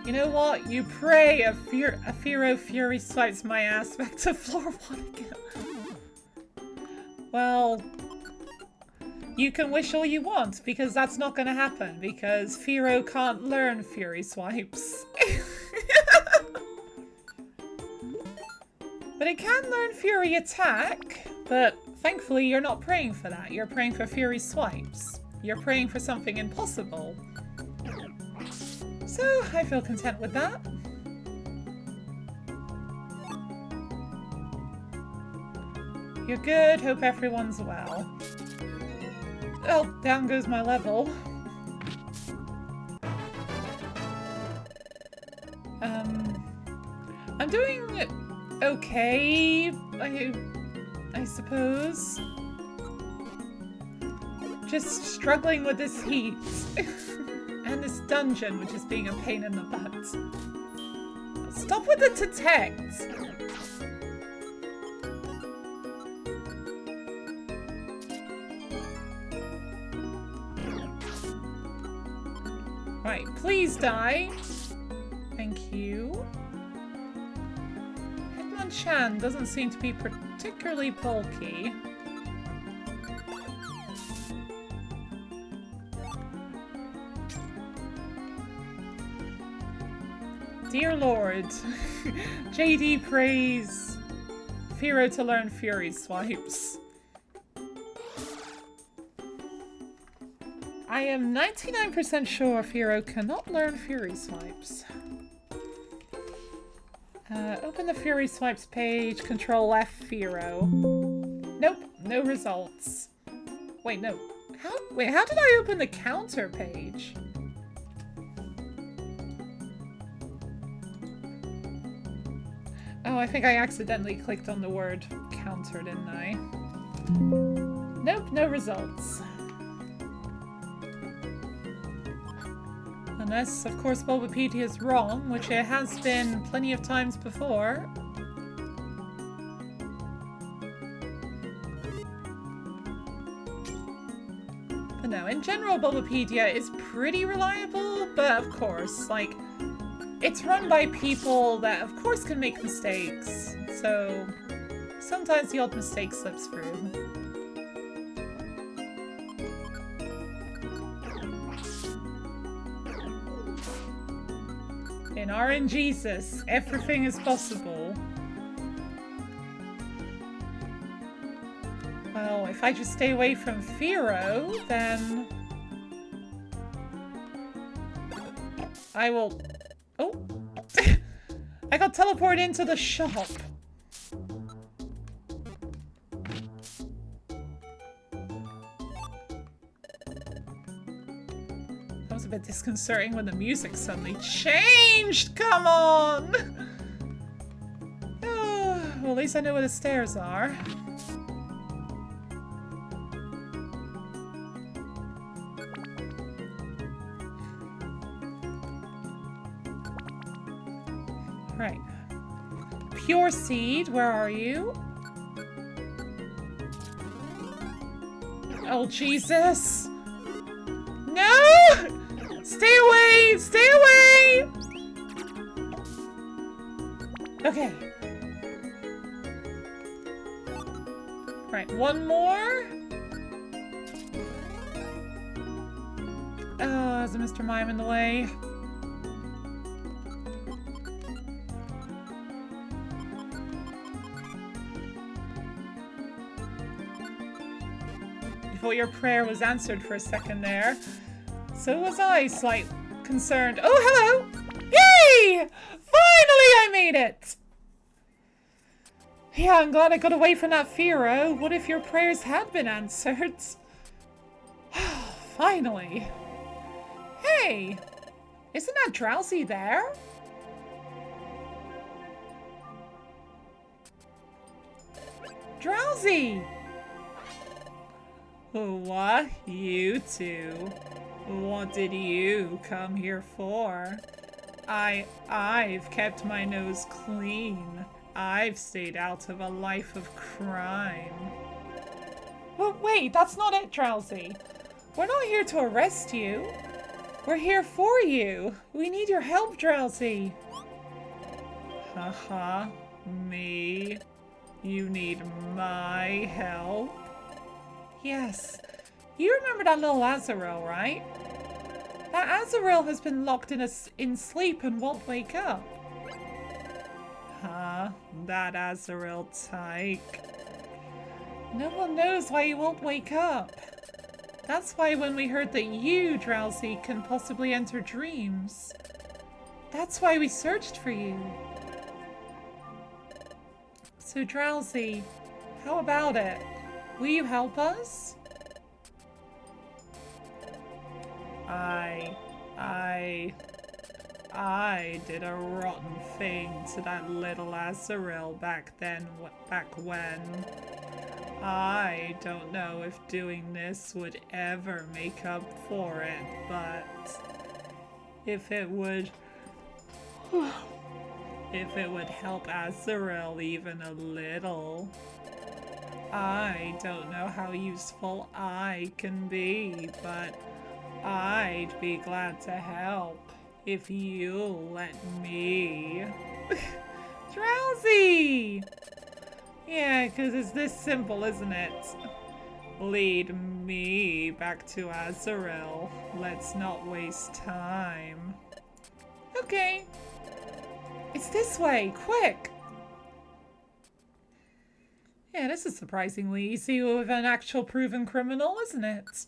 You know what? You pray a Firo Fury swipes my ass back to floor 1 again. Well, you can wish all you want, because that's not going to happen, because Firo can't learn Fury swipes. But it can learn Fury attack, but thankfully you're not praying for that. You're praying for Fury swipes. You're praying for something impossible. So, I feel content with that. You're good, hope everyone's well. Oh, down goes my level. I'm doing okay, I suppose. Just struggling with this heat. And this dungeon, which is being a pain in the butt. Stop with the detect! Right, please die. Thank you. Hitmonchan doesn't seem to be particularly bulky. Dear Lord, JD prays Firo to learn Fury swipes. I am 99% sure Firo cannot learn Fury swipes. Open the Fury swipes page, Control F Firo. Nope, no results. Wait, no. How did I open the counter page? Oh, I think I accidentally clicked on the word counter, didn't I? Nope, no results. Unless, of course, Bulbapedia is wrong, which it has been plenty of times before. But no, in general, Bulbapedia is pretty reliable, but of course, like, it's run by people that, of course, can make mistakes, so sometimes the odd mistake slips through. In RNGesus, everything is possible. Well, if I just stay away from Firo, then I will... Oh! I got teleported into the shop. That was a bit disconcerting when the music suddenly changed! Come on! Well, at least I know where the stairs are. Right. Pure Seed, where are you? Oh, Jesus! No! Stay away! Stay away! Okay. Right, one more. Oh, there's a Mr. Mime in the way. Well, your prayer was answered for a second there. So was I, slight concerned. Oh, hello! Yay! Finally I made it! Yeah, I'm glad I got away from that Firo. What if your prayers had been answered? Finally. Hey! Isn't that Drowsy there? Drowsy! What? You two? What did you come here for? I've kept my nose clean. I've stayed out of a life of crime. But wait, that's not it, Drowsy. We're not here to arrest you. We're here for you. We need your help, Drowsy. Haha, me? You need my help? Yes. You remember that little Azrael, right? That Azrael has been locked in sleep and won't wake up. Huh? That Azrael tyke. No one knows why he won't wake up. That's why when we heard that you, Drowsy, can possibly enter dreams. That's why we searched for you. So Drowsy, how about it? Will you help us? I did a rotten thing to that little Azrael back when. I don't know if doing this would ever make up for it, but if it would help Azrael even a little, I don't know how useful I can be, but I'd be glad to help if you'll let me. Drowsy! Yeah, because it's this simple, isn't it? Lead me back to Azrael. Let's not waste time. Okay. It's this way, quick! Yeah, this is surprisingly easy with an actual proven criminal, isn't it?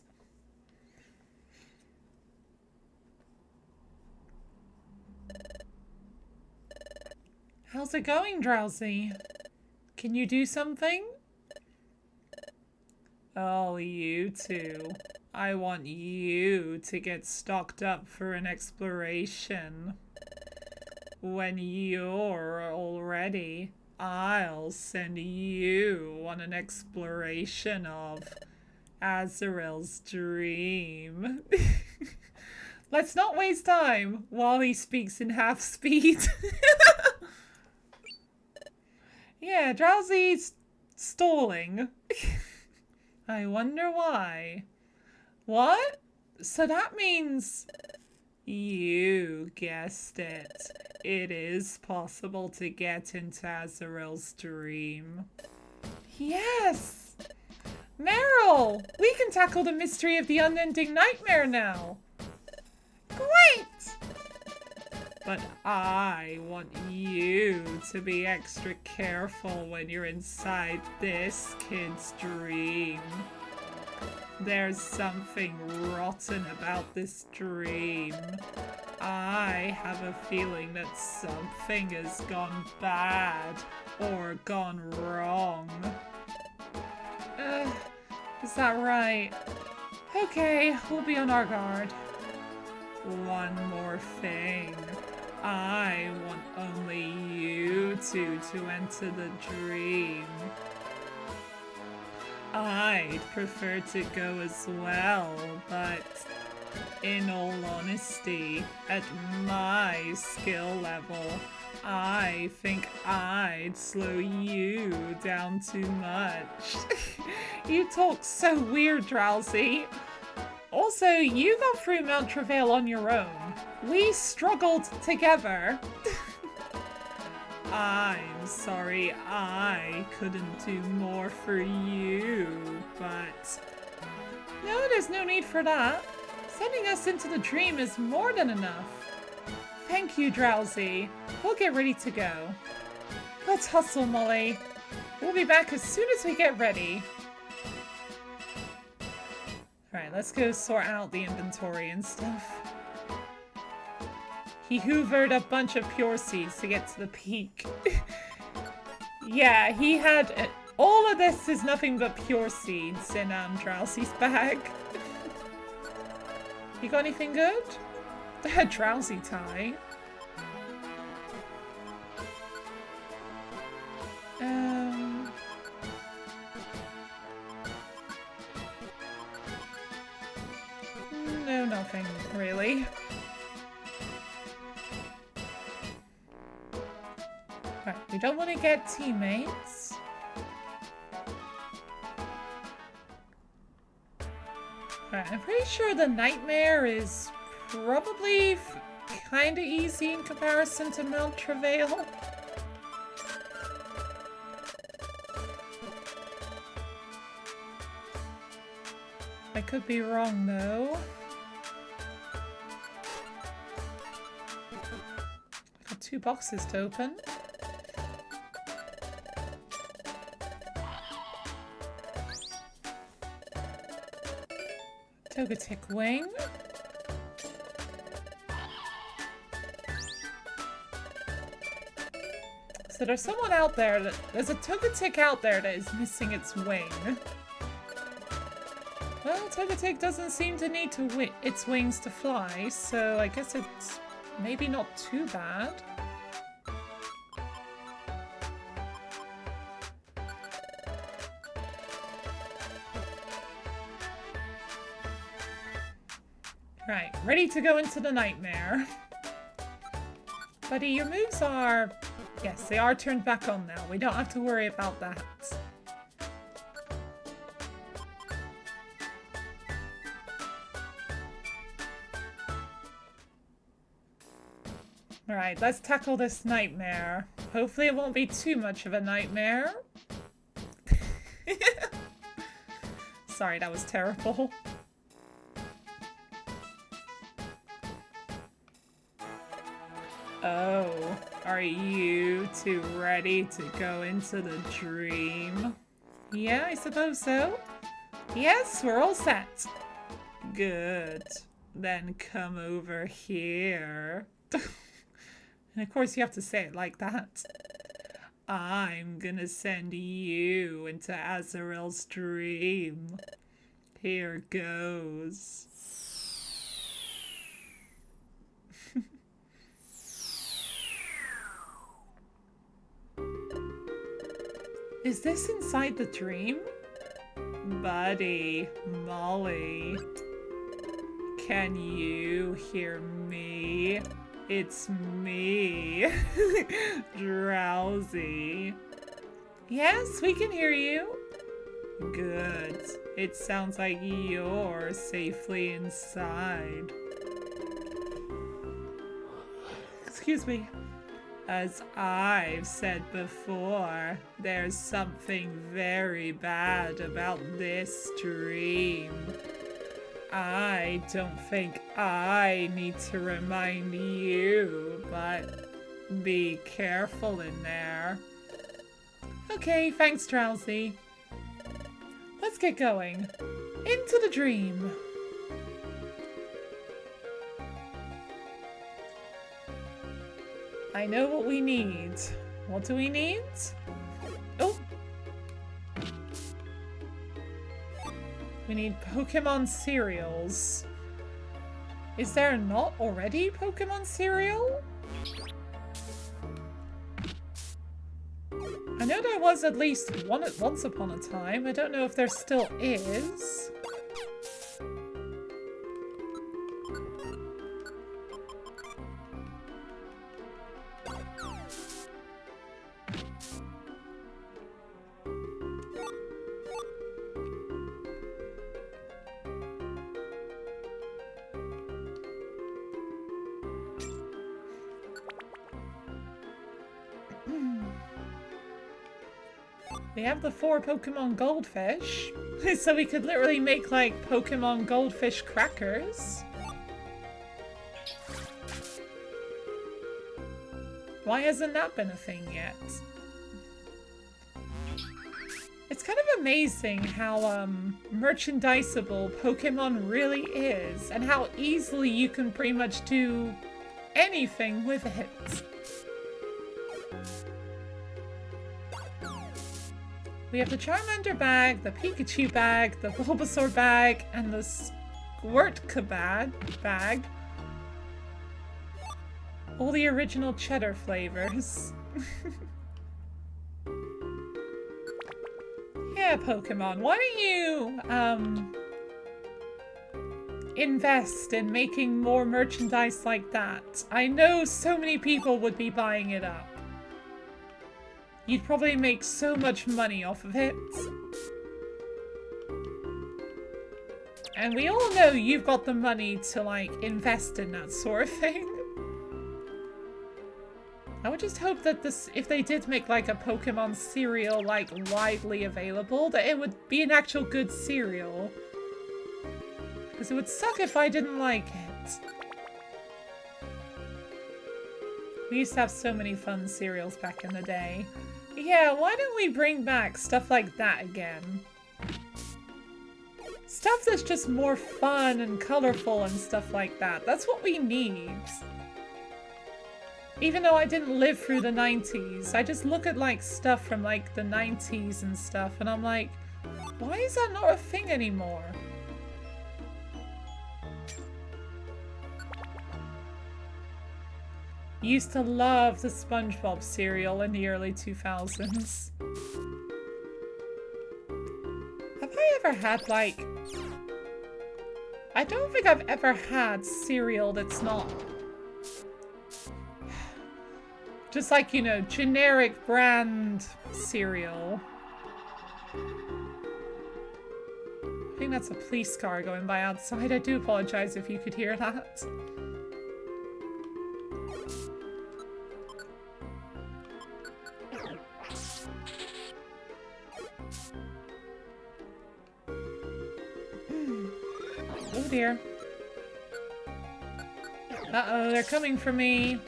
How's it going, Drowsy? Can you do something? Oh, you two. I want you to get stocked up for an exploration. When you're all ready, I'll send you on an exploration of Azrael's dream. Let's not waste time while he speaks in half speed. Yeah, Drowsy's stalling. I wonder why. What? So that means... You guessed it. It is possible to get into Azrael's dream. Yes! Meryl! We can tackle the mystery of the unending nightmare now! Great! But I want you to be extra careful when you're inside this kid's dream. There's something rotten about this dream. I have a feeling that something has gone bad or gone wrong. Is that right? Okay, we'll be on our guard. One more thing. I want only you two to enter the dream. I'd prefer to go as well, but in all honesty, at my skill level, I think I'd slow you down too much. You talk so weird, Drowsy. Also, you got through Mount Travail on your own. We struggled together. I'm sorry I couldn't do more for you, but... No, there's no need for that. Sending us into the dream is more than enough. Thank you, Drowsy. We'll get ready to go. Let's hustle, Molly. We'll be back as soon as we get ready. Alright, let's go sort out the inventory and stuff. He hoovered a bunch of pure seeds to get to the peak. Yeah, he had... all of this is nothing but pure seeds in Drowsy's bag. You got anything good? A Drowsy tie. No, nothing really. Right, we don't want to get teammates. Right, I'm pretty sure the nightmare is probably kind of easy in comparison to Mount Travail. I could be wrong though. Got 2 boxes to open. Togetic wing. So there's someone out there that... There's a Togetic out there that is missing its wing. Well, Togetic doesn't seem to need its wings to fly, so I guess it's maybe not too bad. Right, ready to go into the nightmare. Buddy, your moves are... Yes, they are turned back on now. We don't have to worry about that. Alright, let's tackle this nightmare. Hopefully it won't be too much of a nightmare. Sorry, that was terrible. Oh, are you two ready to go into the dream? Yeah, I suppose so. Yes, we're all set. Good. Then come over here. And of course you have to say it like that. I'm gonna send you into Azrael's dream. Here goes. Is this inside the dream? Buddy, Molly, can you hear me? It's me, Drowsy. Yes, we can hear you. Good. It sounds like you're safely inside. Excuse me. As I've said before, there's something very bad about this dream. I don't think I need to remind you, but be careful in there. Okay, thanks, Drowsy. Let's get going. Into the dream. I know what we need. What do we need? Oh! We need Pokemon cereals. Is there not already Pokemon cereal? I know there was at least one once upon a time. I don't know if there still is. We have the 4 Pokemon Goldfish, so we could literally make, like, Pokemon Goldfish crackers. Why hasn't that been a thing yet? It's kind of amazing how, merchandisable Pokemon really is, and how easily you can pretty much do anything with it. We have the Charmander bag, the Pikachu bag, the Bulbasaur bag, and the Squirtka bag. All the original cheddar flavors. Yeah, Pokemon, why don't you, invest in making more merchandise like that? I know so many people would be buying it up. You'd probably make so much money off of it. And we all know you've got the money to, like, invest in that sort of thing. I would just hope that this, if they did make, like, a Pokemon cereal, like, widely available, that it would be an actual good cereal. Because it would suck if I didn't like it. We used to have so many fun cereals back in the day. Yeah, why don't we bring back stuff like that again? Stuff that's just more fun and colorful and stuff like that. That's what we need. Even though I didn't live through the 90s, I just look at, like, stuff from, like, the 90s and stuff, and I'm like, why is that not a thing anymore? Used to love the SpongeBob cereal in the early 2000s. Have I ever had, like... I don't think I've ever had cereal that's not... just like, you know, generic brand cereal. I think that's a police car going by outside. I do apologize if you could hear that. Oh dear. Uh-oh, they're coming for me.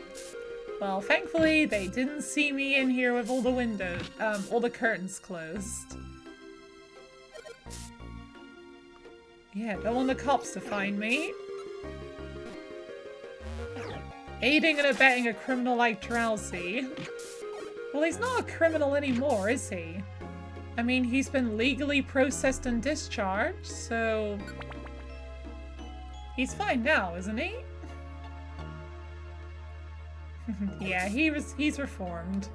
Well, thankfully, they didn't see me in here with all the windows, all the curtains closed. Yeah, don't want the cops to find me. Aiding and abetting a criminal like Drowsy. Well, he's not a criminal anymore, is he? I mean, he's been legally processed and discharged, so... he's fine now, isn't he? Yeah, he's reformed.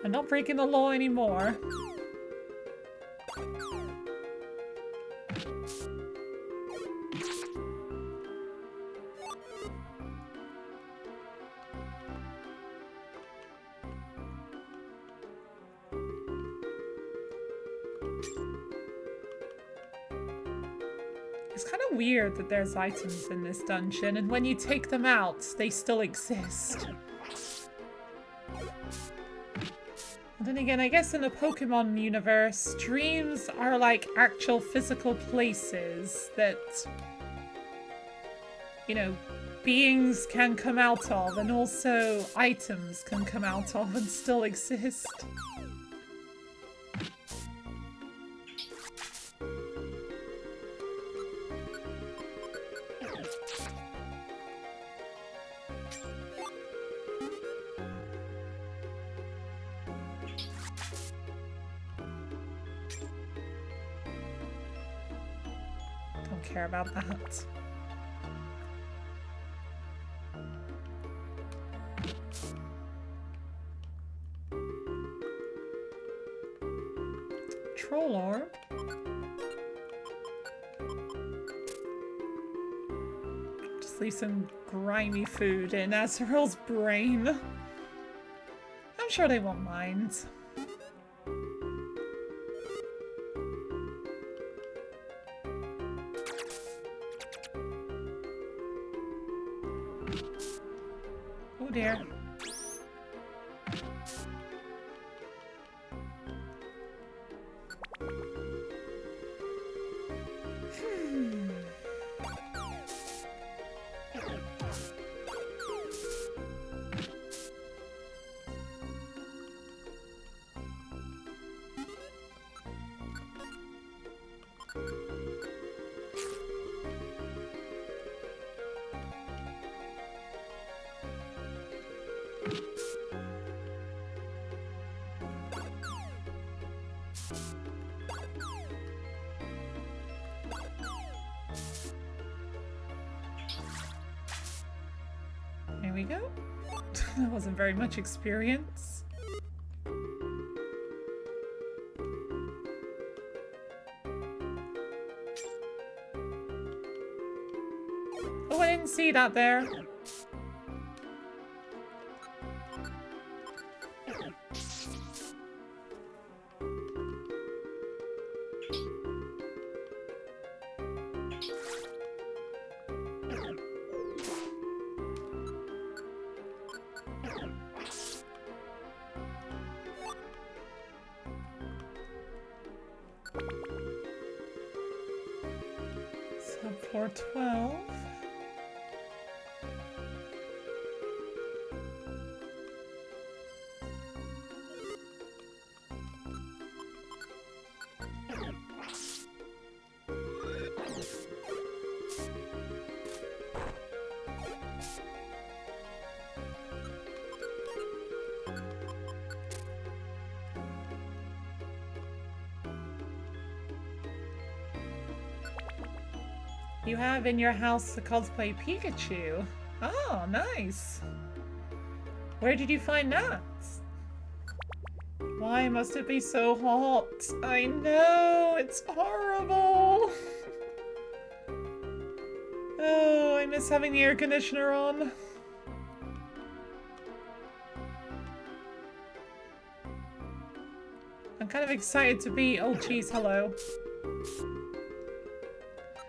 I'm not breaking the law anymore. It's kind of weird that there's items in this dungeon, and when you take them out, they still exist. And then again, I guess in the Pokemon universe, dreams are like actual physical places that, you know, beings can come out of, and also items can come out of and still exist. Care about that. Troll orb. Just leave some grimy food in Azrael's brain. I'm sure they won't mind. Oh dear. There we go. That wasn't very much experience. Oh, I didn't see that there. Subfloor 12. You have in your house the cosplay Pikachu. Oh, nice. Where did you find that? Why must it be so hot? I know, it's horrible. Oh, I miss having the air conditioner on. I'm kind of excited to be... Oh, geez, hello.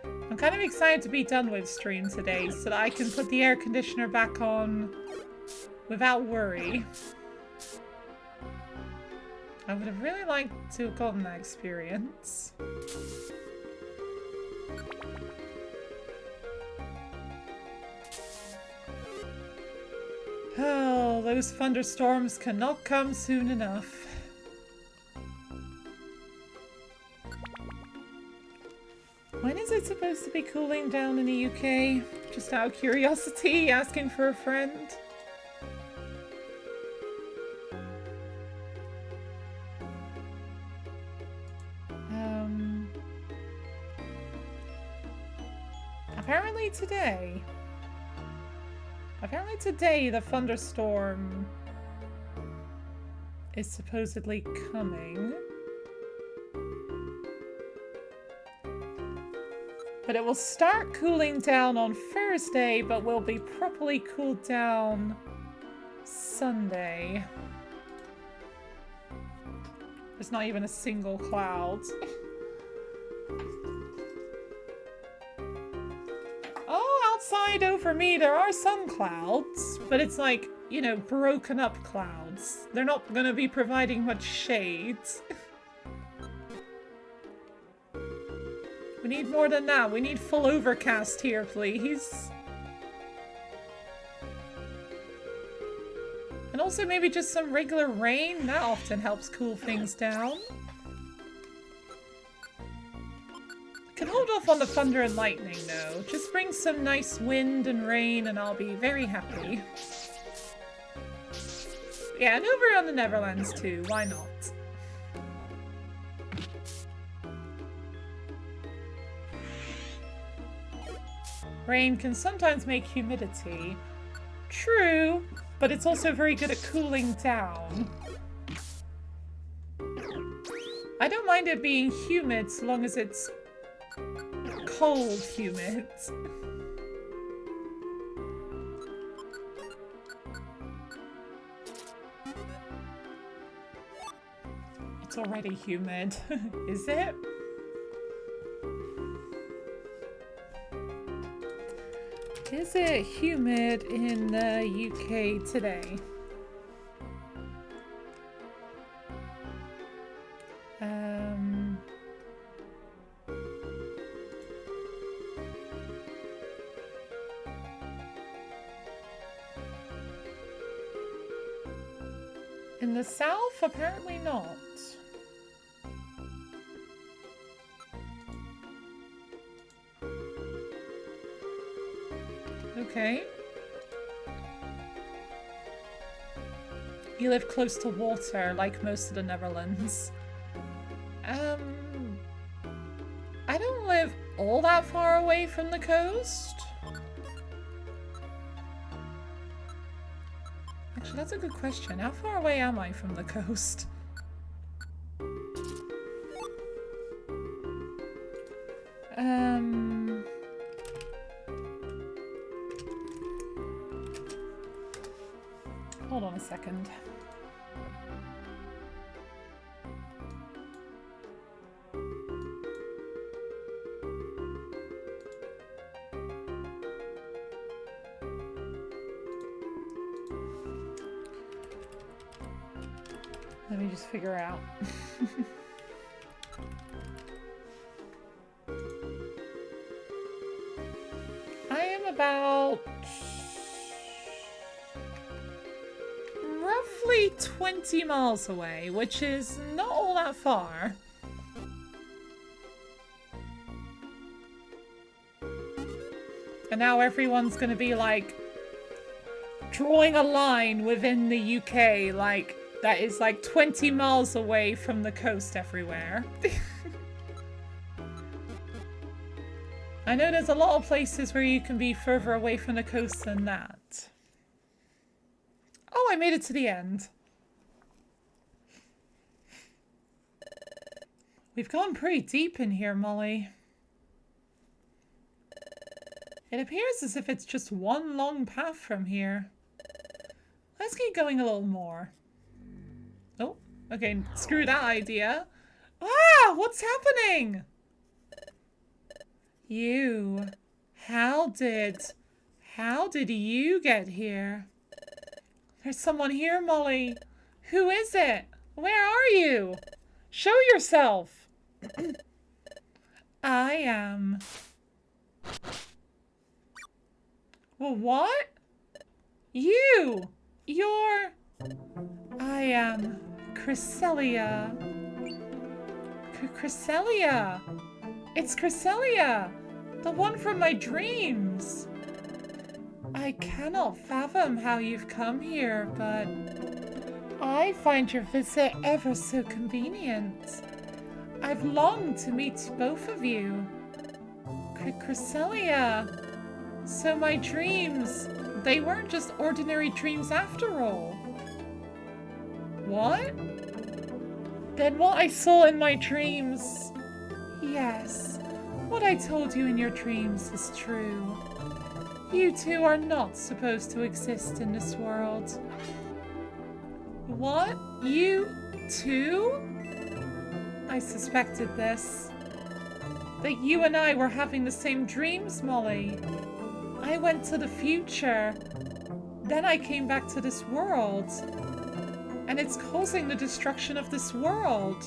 I'm kind of excited to be done with stream today so that I can put the air conditioner back on without worry. I would have really liked to have gotten that experience. Oh, those thunderstorms cannot come soon enough. When is it supposed to be cooling down in the UK? Just out of curiosity, asking for a friend. Apparently today. Apparently today the thunderstorm is supposedly coming. But it will start cooling down on Thursday, but will be properly cooled down Sunday. There's not even a single cloud. Oh, outside over me there are some clouds, but it's like, you know, broken up clouds. They're not gonna be providing much shade. We need more than that. We need full overcast here, please. And also maybe just some regular rain. That often helps cool things down. Can hold off on the thunder and lightning, though. Just bring some nice wind and rain and I'll be very happy. Yeah, and over on the Netherlands too. Why not? Rain can sometimes make humidity. True, but it's also very good at cooling down. I don't mind it being humid so long as it's cold humid. It's already humid, is it? Is it humid in the UK today? In the south, apparently not. Okay. You live close to water, like most of the Netherlands. I don't live all that far away from the coast. Actually, that's a good question. How far away am I from the coast? Hold on a second. Let me just figure out. I am about roughly 20 miles away, which is not all that far. And now everyone's gonna be like drawing a line within the UK, like that is like 20 miles away from the coast everywhere. I know there's a lot of places where you can be further away from the coast than that. Oh, I made it to the end. We've gone pretty deep in here, Molly. It appears as if it's just one long path from here. Let's keep going a little more. Oh, okay, screw that idea. Ah, what's happening? You. How did you get here? There's someone here, Molly. Who is it? Where are you? Show yourself. I am. Well, what? You're... I am Cresselia. Cresselia! It's Cresselia! The one from my dreams! I cannot fathom how you've come here, but I find your visit ever so convenient. I've longed to meet both of you. Cresselia! So my dreams, they weren't just ordinary dreams after all. What? Then what I saw in my dreams... Yes, what I told you in your dreams is true. You two are not supposed to exist in this world. What? You two? I suspected this. That you and I were having the same dreams, Molly. I went to the future. Then I came back to this world. And it's causing the destruction of this world.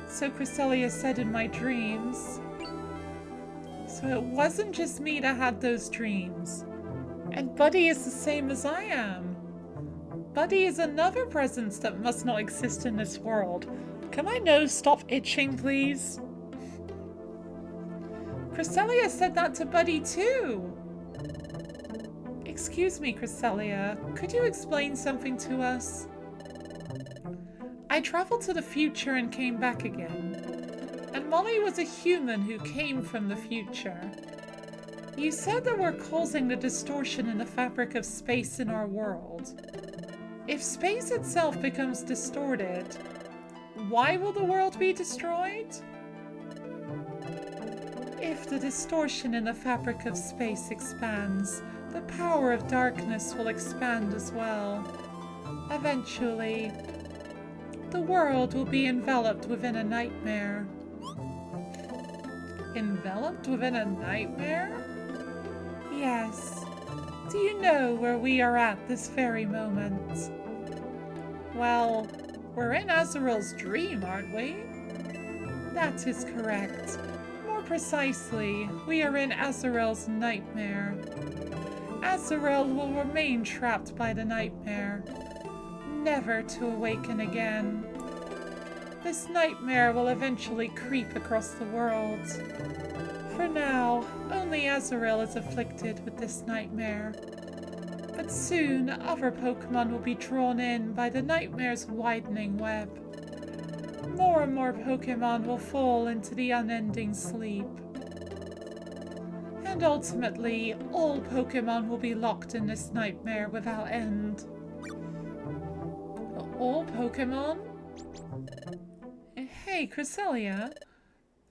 So Cresselia said in my dreams. So it wasn't just me that had those dreams. And Buddy is the same as I am. Buddy is another presence that must not exist in this world. Can my nose stop itching, please? Cresselia said that to Buddy too. Excuse me, Cresselia. Could you explain something to us? I traveled to the future and came back again. And Molly was a human who came from the future. You said that we're causing the distortion in the fabric of space in our world. If space itself becomes distorted, why will the world be destroyed? If the distortion in the fabric of space expands, the power of darkness will expand as well. Eventually, the world will be enveloped within a nightmare. Enveloped within a nightmare? Yes. Do you know where we are at this very moment? Well, we're in Azrael's dream, aren't we? That is correct. More precisely, we are in Azrael's nightmare. Azrael will remain trapped by the nightmare, never to awaken again. This nightmare will eventually creep across the world. For now, only Azrael is afflicted with this nightmare. But soon, other Pokemon will be drawn in by the nightmare's widening web. More and more Pokemon will fall into the unending sleep. And ultimately, all Pokemon will be locked in this nightmare without end. All Pokemon? Hey, Cresselia,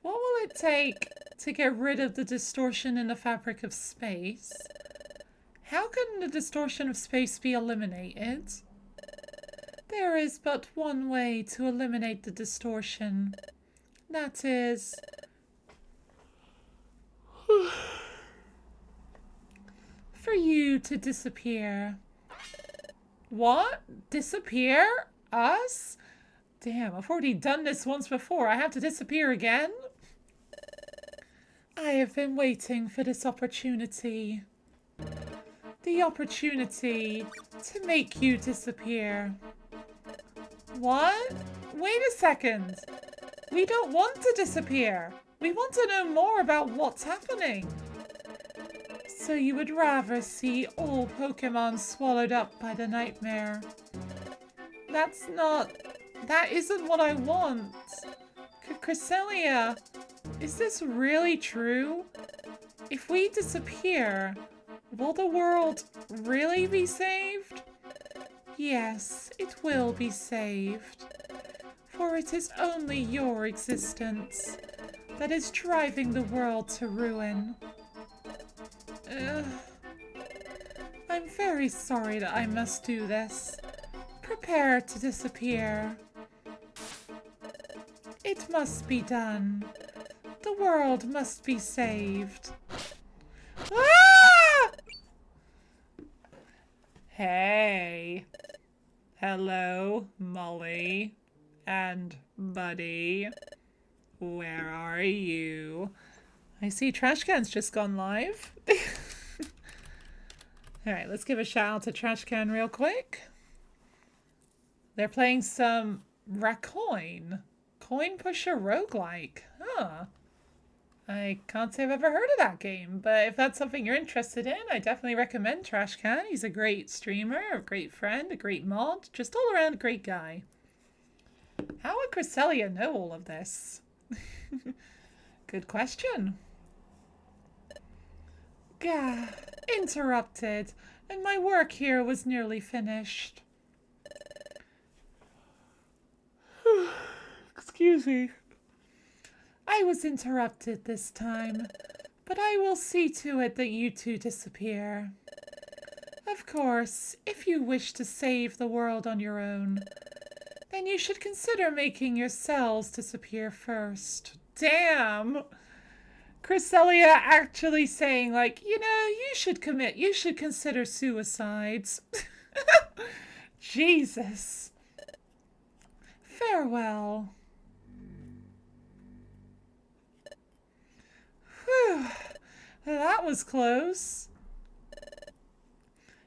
what will it take to get rid of the distortion in the fabric of space? How can the distortion of space be eliminated? There is but one way to eliminate the distortion. That is... for you to disappear. What? Disappear? Us? Damn, I've already done this once before. I have to disappear again? I have been waiting for this opportunity. The opportunity to make you disappear. What? Wait a second. We don't want to disappear. We want to know more about what's happening. So you would rather see all Pokemon swallowed up by the nightmare. That isn't what I want. Cresselia, is this really true? If we disappear, will the world really be saved? Yes, it will be saved. For it is only your existence that is driving the world to ruin. I'm very sorry that I must do this. Prepare to disappear. It must be done. The world must be saved. Ah! Hey. Hello, Molly. And Buddy. Where are you? I see Trashcan's just gone live. Alright, let's give a shout out to Trashcan real quick. They're playing some Racoin. Coin Pusher Roguelike. Huh. I can't say I've ever heard of that game, but if that's something you're interested in, I definitely recommend Trashcan. He's a great streamer, a great friend, a great mod, just all around a great guy. How would Cresselia know all of this? Good question. Gah, interrupted, and my work here was nearly finished. Excuse me. I was interrupted this time, but I will see to it that you two disappear. Of course, if you wish to save the world on your own, then you should consider making yourselves disappear first. Damn! Cresselia actually saying, like, you know, you should consider suicides. Jesus. Farewell. Whew. That was close.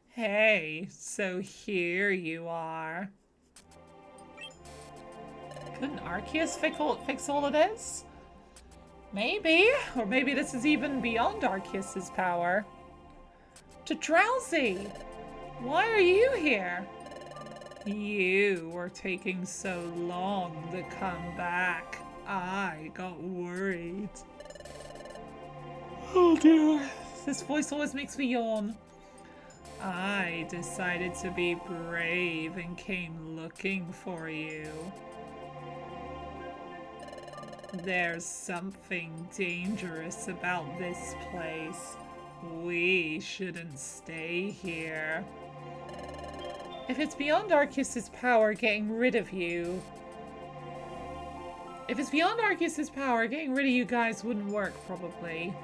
Hey, so here you are. Couldn't Arceus fix all of this? Maybe. Or maybe this is even beyond Arceus's power. To Drowsy! Why are you here? You were taking so long to come back. I got worried. Oh dear. This voice always makes me yawn. I decided to be brave and came looking for you. There's something dangerous about this place. We shouldn't stay here. If it's beyond Arceus's power getting rid of you... If it's beyond Arceus's power, getting rid of you guys wouldn't work, probably.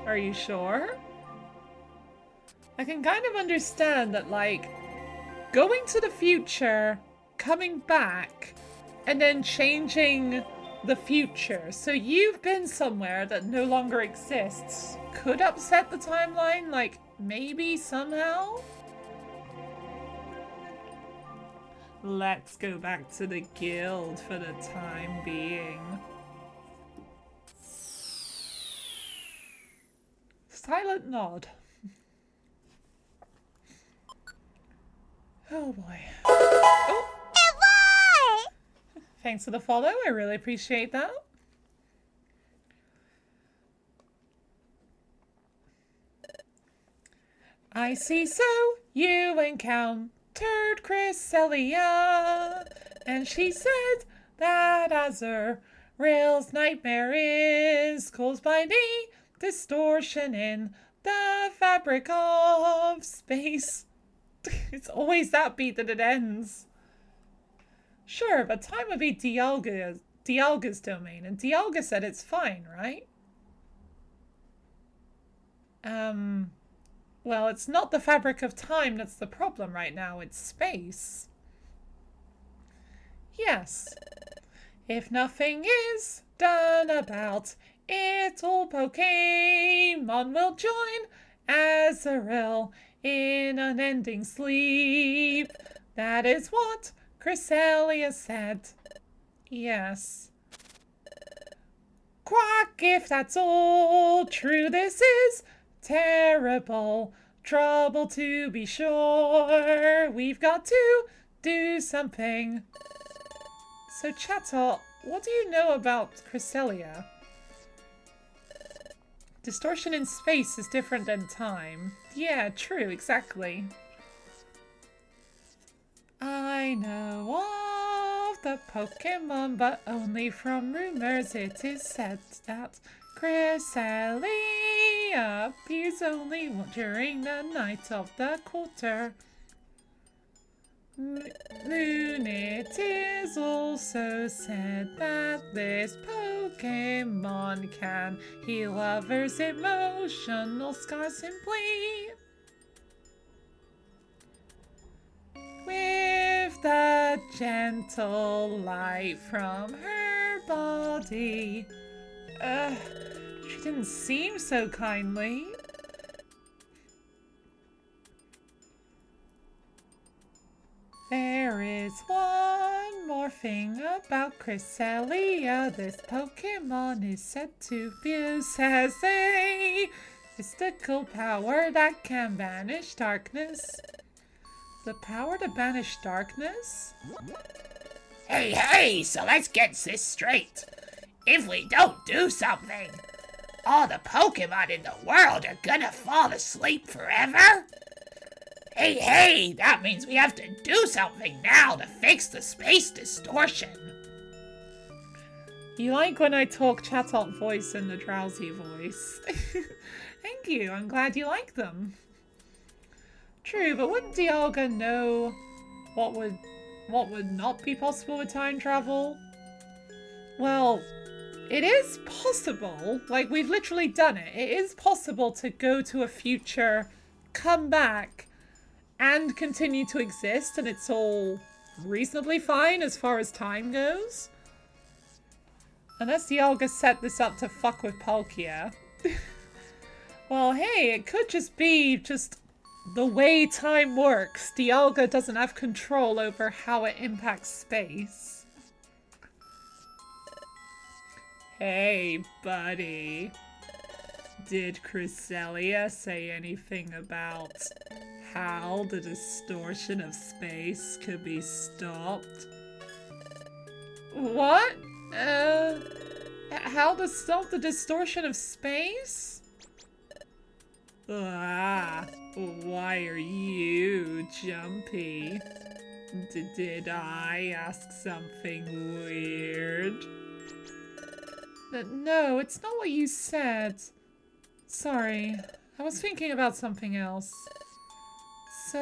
Are you sure? I can kind of understand that, like, going to the future, coming back, and then changing the future. So you've been somewhere that no longer exists. Could upset the timeline, like, maybe somehow? Let's go back to the guild for the time being. Silent nod. Oh boy. Oh. Thanks for the follow, I really appreciate that. I see, so you encountered Cresselia, and she said that Azurail's nightmare is caused by the distortion in the fabric of space. It's always that beat that it ends. Sure, but time would be Dialga's domain, and Dialga said it's fine, right? Well, it's not the fabric of time that's the problem right now, it's space. Yes. If nothing is done about it, all Pokemon will join Azurail in unending sleep. That is what Cresselia said. Yes. Quack, if that's all true, this is terrible trouble to be sure. We've got to do something. So, Chatot, what do you know about Cresselia? Distortion in space is different than time. Yeah, true, exactly. I know of the Pokemon, but only from rumors. It is said that Cresselia appears only during the night of the quarter moon. It is also said that this Pokemon can heal lovers' emotional scars simply with the gentle light from her body. She didn't seem so kindly. There is one more thing about Cresselia. This Pokemon is said to possess a mystical power that can banish darkness. The power to banish darkness? Hey, so let's get this straight. If we don't do something, all the Pokemon in the world are gonna fall asleep forever? Hey, that means we have to do something now to fix the space distortion. You like when I talk Chatot voice and the drowsy voice. Thank you, I'm glad you like them. True, but wouldn't Dialga know what would not be possible with time travel? Well, it is possible, like we've literally done it. It is possible to go to a future, come back, and continue to exist, and it's all reasonably fine as far as time goes. Unless Dialga set this up to fuck with Palkia. Well, hey, it could just be the way time works. Dialga doesn't have control over how it impacts space. Hey, buddy. Did Cresselia say anything about how the distortion of space could be stopped? What? How to stop the distortion of space? Ah, why are you jumpy? Did I ask something weird? No, it's not what you said. Sorry, I was thinking about something else. So,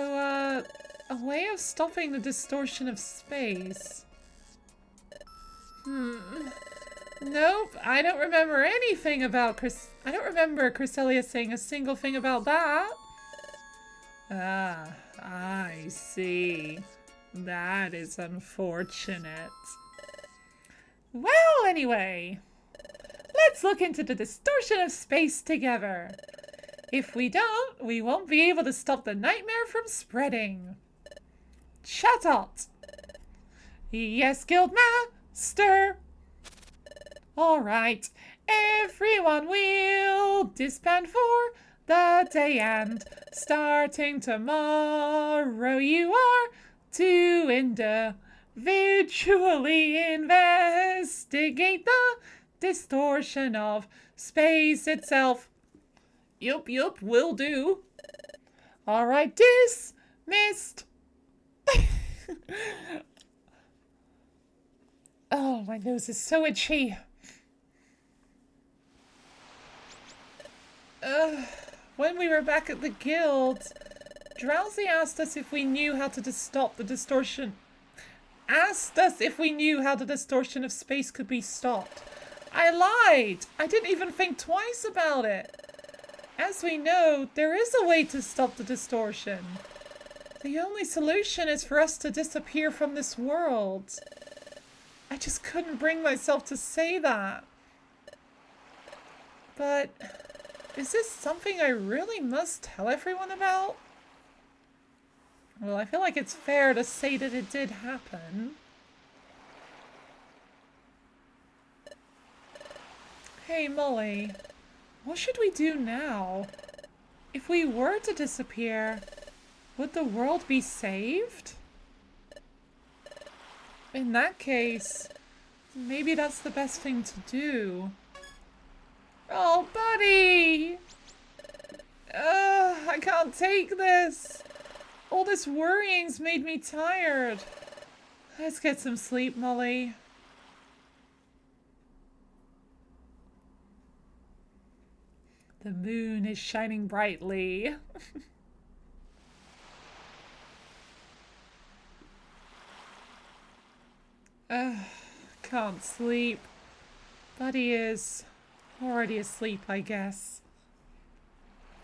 a way of stopping the distortion of space. Nope, I don't remember anything about I don't remember Cresselia saying a single thing about that. Ah, I see. That is unfortunate. Well, anyway, let's look into the distortion of space together. If we don't, we won't be able to stop the nightmare from spreading. Chatot! Yes, Guildmaster! Alright, everyone will disband for the day, and starting tomorrow you are to individually investigate the distortion of space itself. Yup, will do. Alright, dismissed. Oh, my nose is so itchy. When we were back at the guild, Drowsy asked us if we knew how to stop the distortion. Asked us if we knew how the distortion of space could be stopped. I lied! I didn't even think twice about it. As we know, there is a way to stop the distortion. The only solution is for us to disappear from this world. I just couldn't bring myself to say that. But is this something I really must tell everyone about? Well, I feel like it's fair to say that it did happen. Hey, Molly, what should we do now? If we were to disappear, would the world be saved? In that case, maybe that's the best thing to do. Oh, buddy! I can't take this. All this worrying's made me tired. Let's get some sleep, Molly. The moon is shining brightly. Can't sleep. Buddy is already asleep, I guess.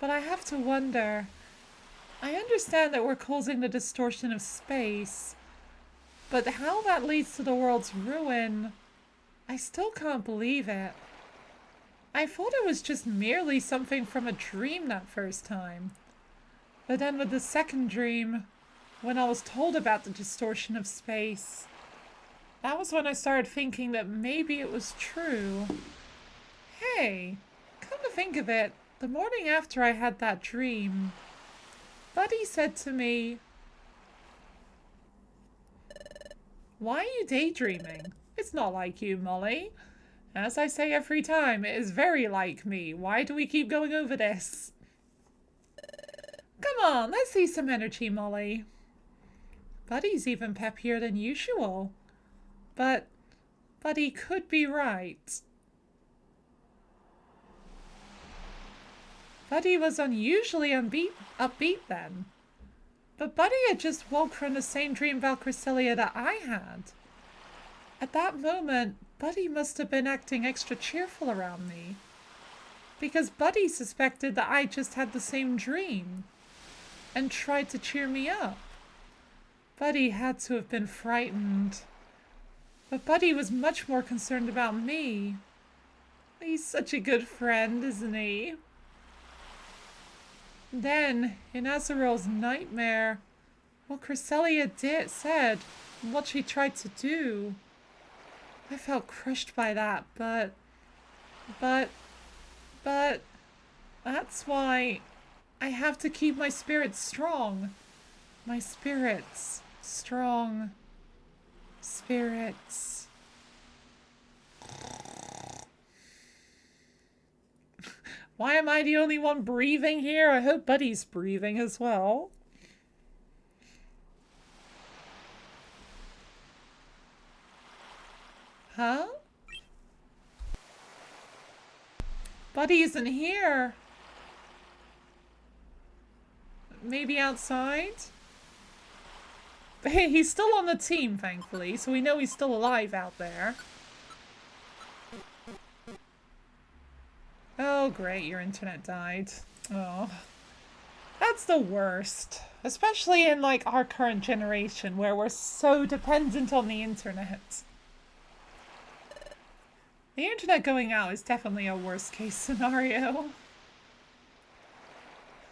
But I have to wonder. I understand that we're causing the distortion of space, but how that leads to the world's ruin, I still can't believe it. I thought it was just merely something from a dream that first time. But then with the second dream, when I was told about the distortion of space, that was when I started thinking that maybe it was true. Hey, come to think of it, the morning after I had that dream, Buddy said to me, "Why are you daydreaming? It's not like you, Molly. As I say every time, it is very like me. Why do we keep going over this? Come on, let's see some energy, Molly." Buddy's even peppier than usual. But Buddy could be right. Buddy was unusually upbeat then. But Buddy had just woke from the same dream about Cresselia that I had. At that moment, Buddy must have been acting extra cheerful around me. Because Buddy suspected that I just had the same dream and tried to cheer me up. Buddy had to have been frightened. But Buddy was much more concerned about me. He's such a good friend, isn't he? Then, in Azarel's nightmare, what Cresselia said, and what she tried to do, I felt crushed by that, but that's why I have to keep my spirits strong. My spirits strong. Spirits. Why am I the only one breathing here? I hope Buddy's breathing as well. Huh? Buddy isn't here. Maybe outside? But hey, he's still on the team, thankfully, so we know he's still alive out there. Oh, great, your internet died. Oh. That's the worst. Especially in, like, our current generation, where we're so dependent on the internet. The internet going out is definitely a worst-case scenario.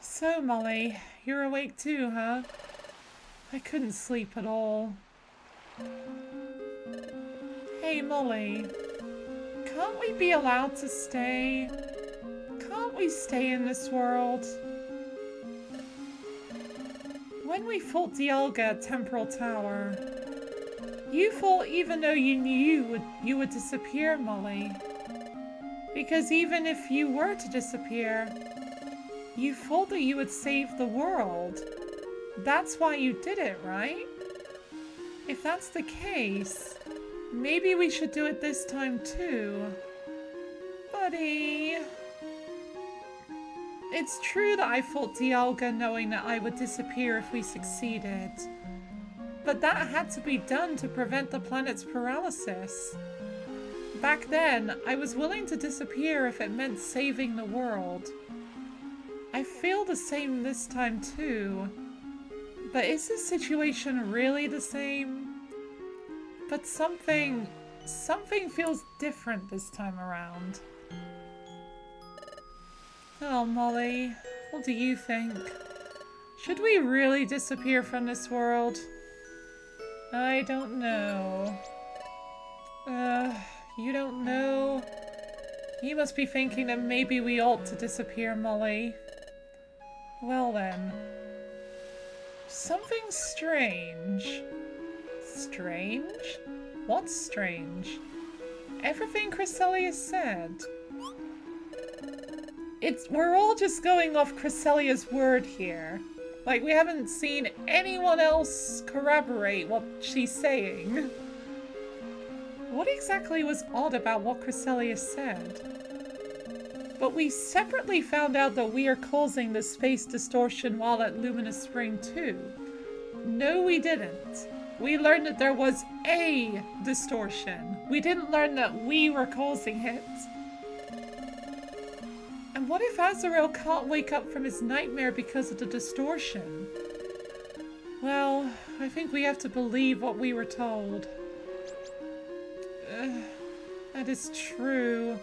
So, Molly, you're awake too, huh? I couldn't sleep at all. Hey, Molly. Can't we be allowed to stay? Can't we stay in this world? When we fought Dialga at Temporal Tower, you fought even though you knew you would disappear, Molly. Because even if you were to disappear, you thought that you would save the world. That's why you did it, right? If that's the case, maybe we should do it this time too. Buddy. It's true that I fought Dialga knowing that I would disappear if we succeeded. But that had to be done to prevent the planet's paralysis. Back then, I was willing to disappear if it meant saving the world. I feel the same this time too. But is this situation really the same? But something feels different this time around. Oh, Molly, what do you think? Should we really disappear from this world? I don't know. You don't know? You must be thinking that maybe we ought to disappear, Molly. Well then. Something strange. Strange? What's strange? Everything Cresselia said. we're all just going off Cresselia's word here. Like, we haven't seen anyone else corroborate what she's saying. What exactly was odd about what Cresselia said? But we separately found out that we are causing the space distortion while at Luminous Spring too. No, we didn't. We learned that there was a distortion. We didn't learn that we were causing it. And what if Azrael can't wake up from his nightmare because of the distortion? Well, I think we have to believe what we were told. That is true.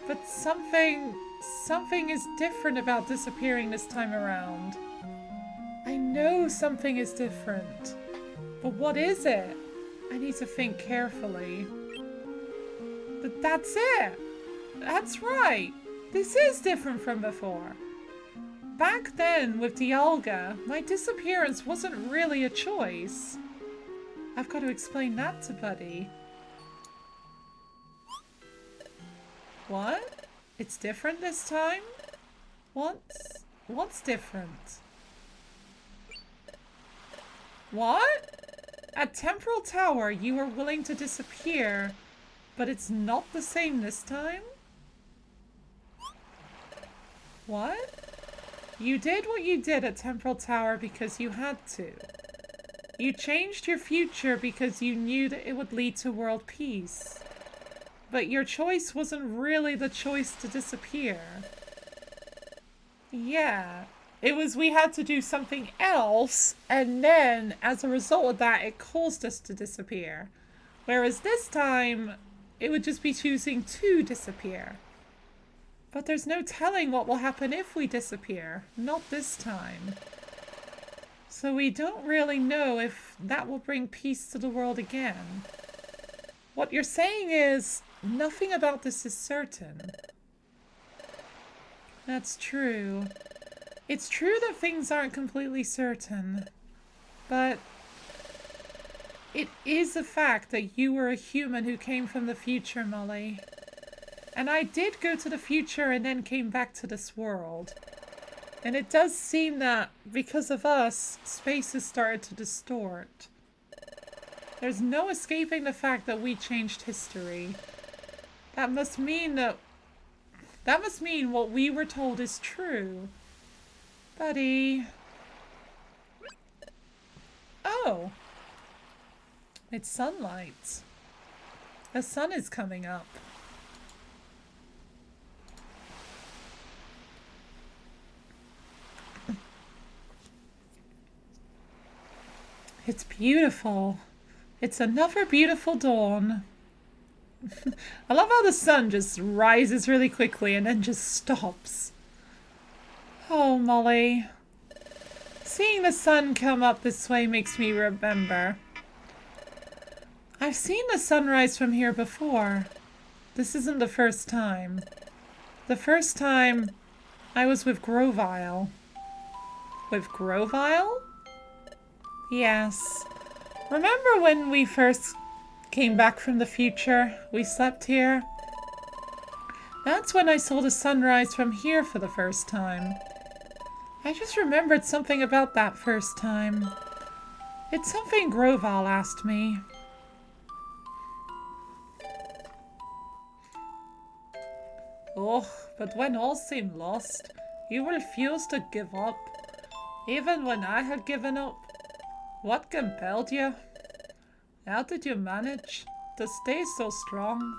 But something is different about disappearing this time around. I know something is different. But what is it? I need to think carefully. But that's it! That's right! This is different from before. Back then, with Dialga, my disappearance wasn't really a choice. I've got to explain that to Buddy. What? It's different this time? What's different? What? At Temporal Tower, you were willing to disappear, but it's not the same this time? What? You did what you did at Temporal Tower because you had to. You changed your future because you knew that it would lead to world peace. But your choice wasn't really the choice to disappear. Yeah, it was we had to do something else, and then, as a result of that, it caused us to disappear. Whereas this time, it would just be choosing to disappear. But there's no telling what will happen if we disappear. Not this time. So we don't really know if that will bring peace to the world again. What you're saying is, nothing about this is certain. That's true. It's true that things aren't completely certain. But it is a fact that you were a human who came from the future, Molly. And I did go to the future and then came back to this world. And it does seem that, because of us, space has started to distort. There's no escaping the fact that we changed history. That must mean what we were told is true. Buddy. Oh. It's sunlight. The sun is coming up. It's beautiful. It's another beautiful dawn. I love how the sun just rises really quickly and then just stops. Oh, Molly. Seeing the sun come up this way makes me remember. I've seen the sunrise from here before. This isn't the first time. The first time I was with Grovile. With Grovile? Yes. Remember when we first came back from the future? We slept here? That's when I saw the sunrise from here for the first time. I just remembered something about that first time. It's something Grovile asked me. Oh, but when all seemed lost, you refused to give up. Even when I had given up. What compelled you? How did you manage to stay so strong?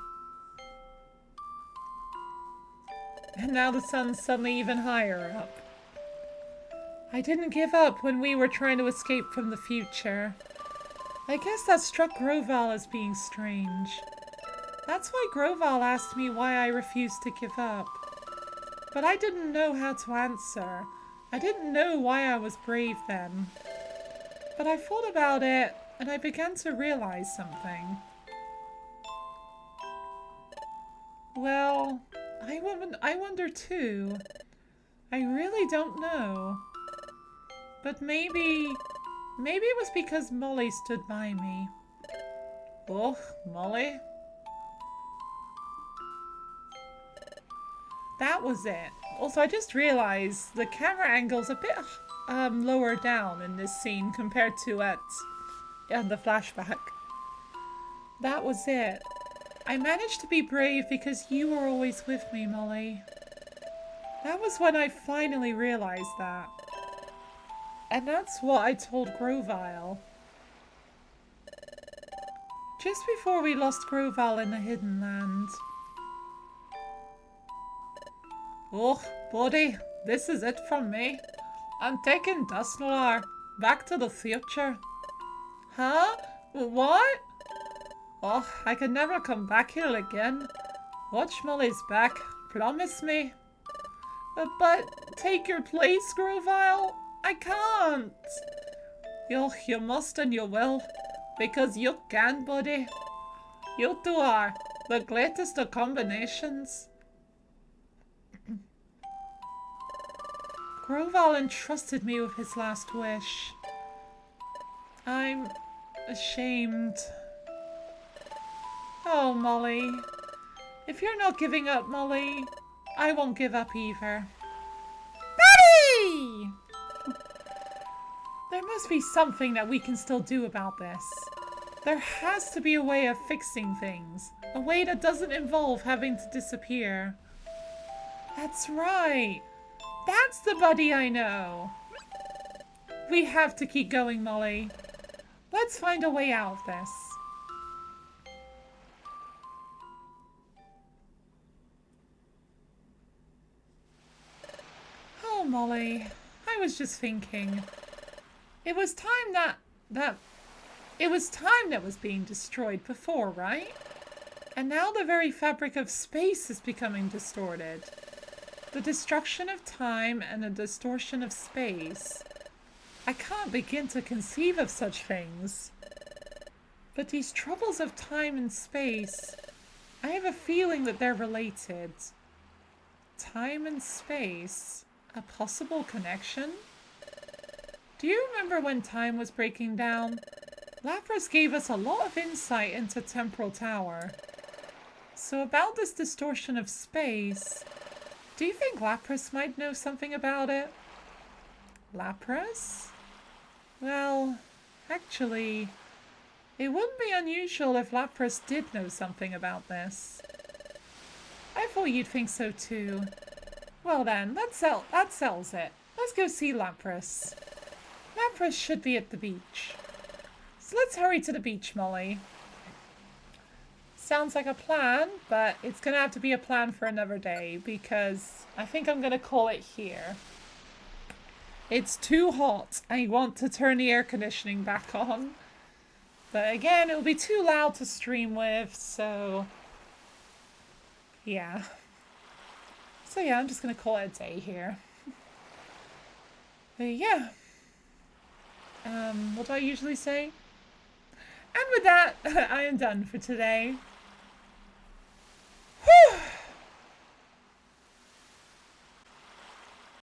And now the sun's suddenly even higher up. I didn't give up when we were trying to escape from the future. I guess that struck Grovile as being strange. That's why Grovile asked me why I refused to give up. But I didn't know how to answer. I didn't know why I was brave then. But I thought about it, and I began to realize something. Well, I wonder too. I really don't know. But maybe it was because Molly stood by me. Oh, Molly? That was it. Also, I just realized the camera angle's a bit lower down in this scene compared to in the flashback. That was it. I managed to be brave because you were always with me, Molly. That was when I finally realized that. And that's what I told Grovile. Just before we lost Grovile in the Hidden Land. Oh, buddy, this is it from me. I'm taking Dustlar back to the future. Huh? What? Oh, I can never come back here again. Watch Molly's back. Promise me. But take your place, Grovile? I can't. You must and you will. Because you can, buddy. You two are the greatest of combinations. Grovile entrusted me with his last wish. I'm ashamed. Oh, Molly. If you're not giving up, Molly, I won't give up either. Betty! There must be something that we can still do about this. There has to be a way of fixing things. A way that doesn't involve having to disappear. That's right. That's the buddy I know. We have to keep going, Molly. Let's find a way out of this. Oh, Molly. I was just thinking. It was time that was being destroyed before, right? And now the very fabric of space is becoming distorted. The destruction of time and the distortion of space. I can't begin to conceive of such things. But these troubles of time and space, I have a feeling that they're related. Time and space, a possible connection? Do you remember when time was breaking down? Lapras gave us a lot of insight into Temporal Tower. So about this distortion of space, do you think Lapras might know something about it? Lapras? Well, actually, it wouldn't be unusual if Lapras did know something about this. I thought you'd think so too. Well then, that settles it. Let's go see Lapras. Lapras should be at the beach. So let's hurry to the beach, Molly. Sounds like a plan, but it's gonna have to be a plan for another day because I think I'm gonna call it here. It's too hot. I want to turn the air conditioning back on. But again, it'll be too loud to stream with, so yeah. So yeah, I'm just gonna call it a day here. But yeah. What do I usually say? And with that, I am done for today.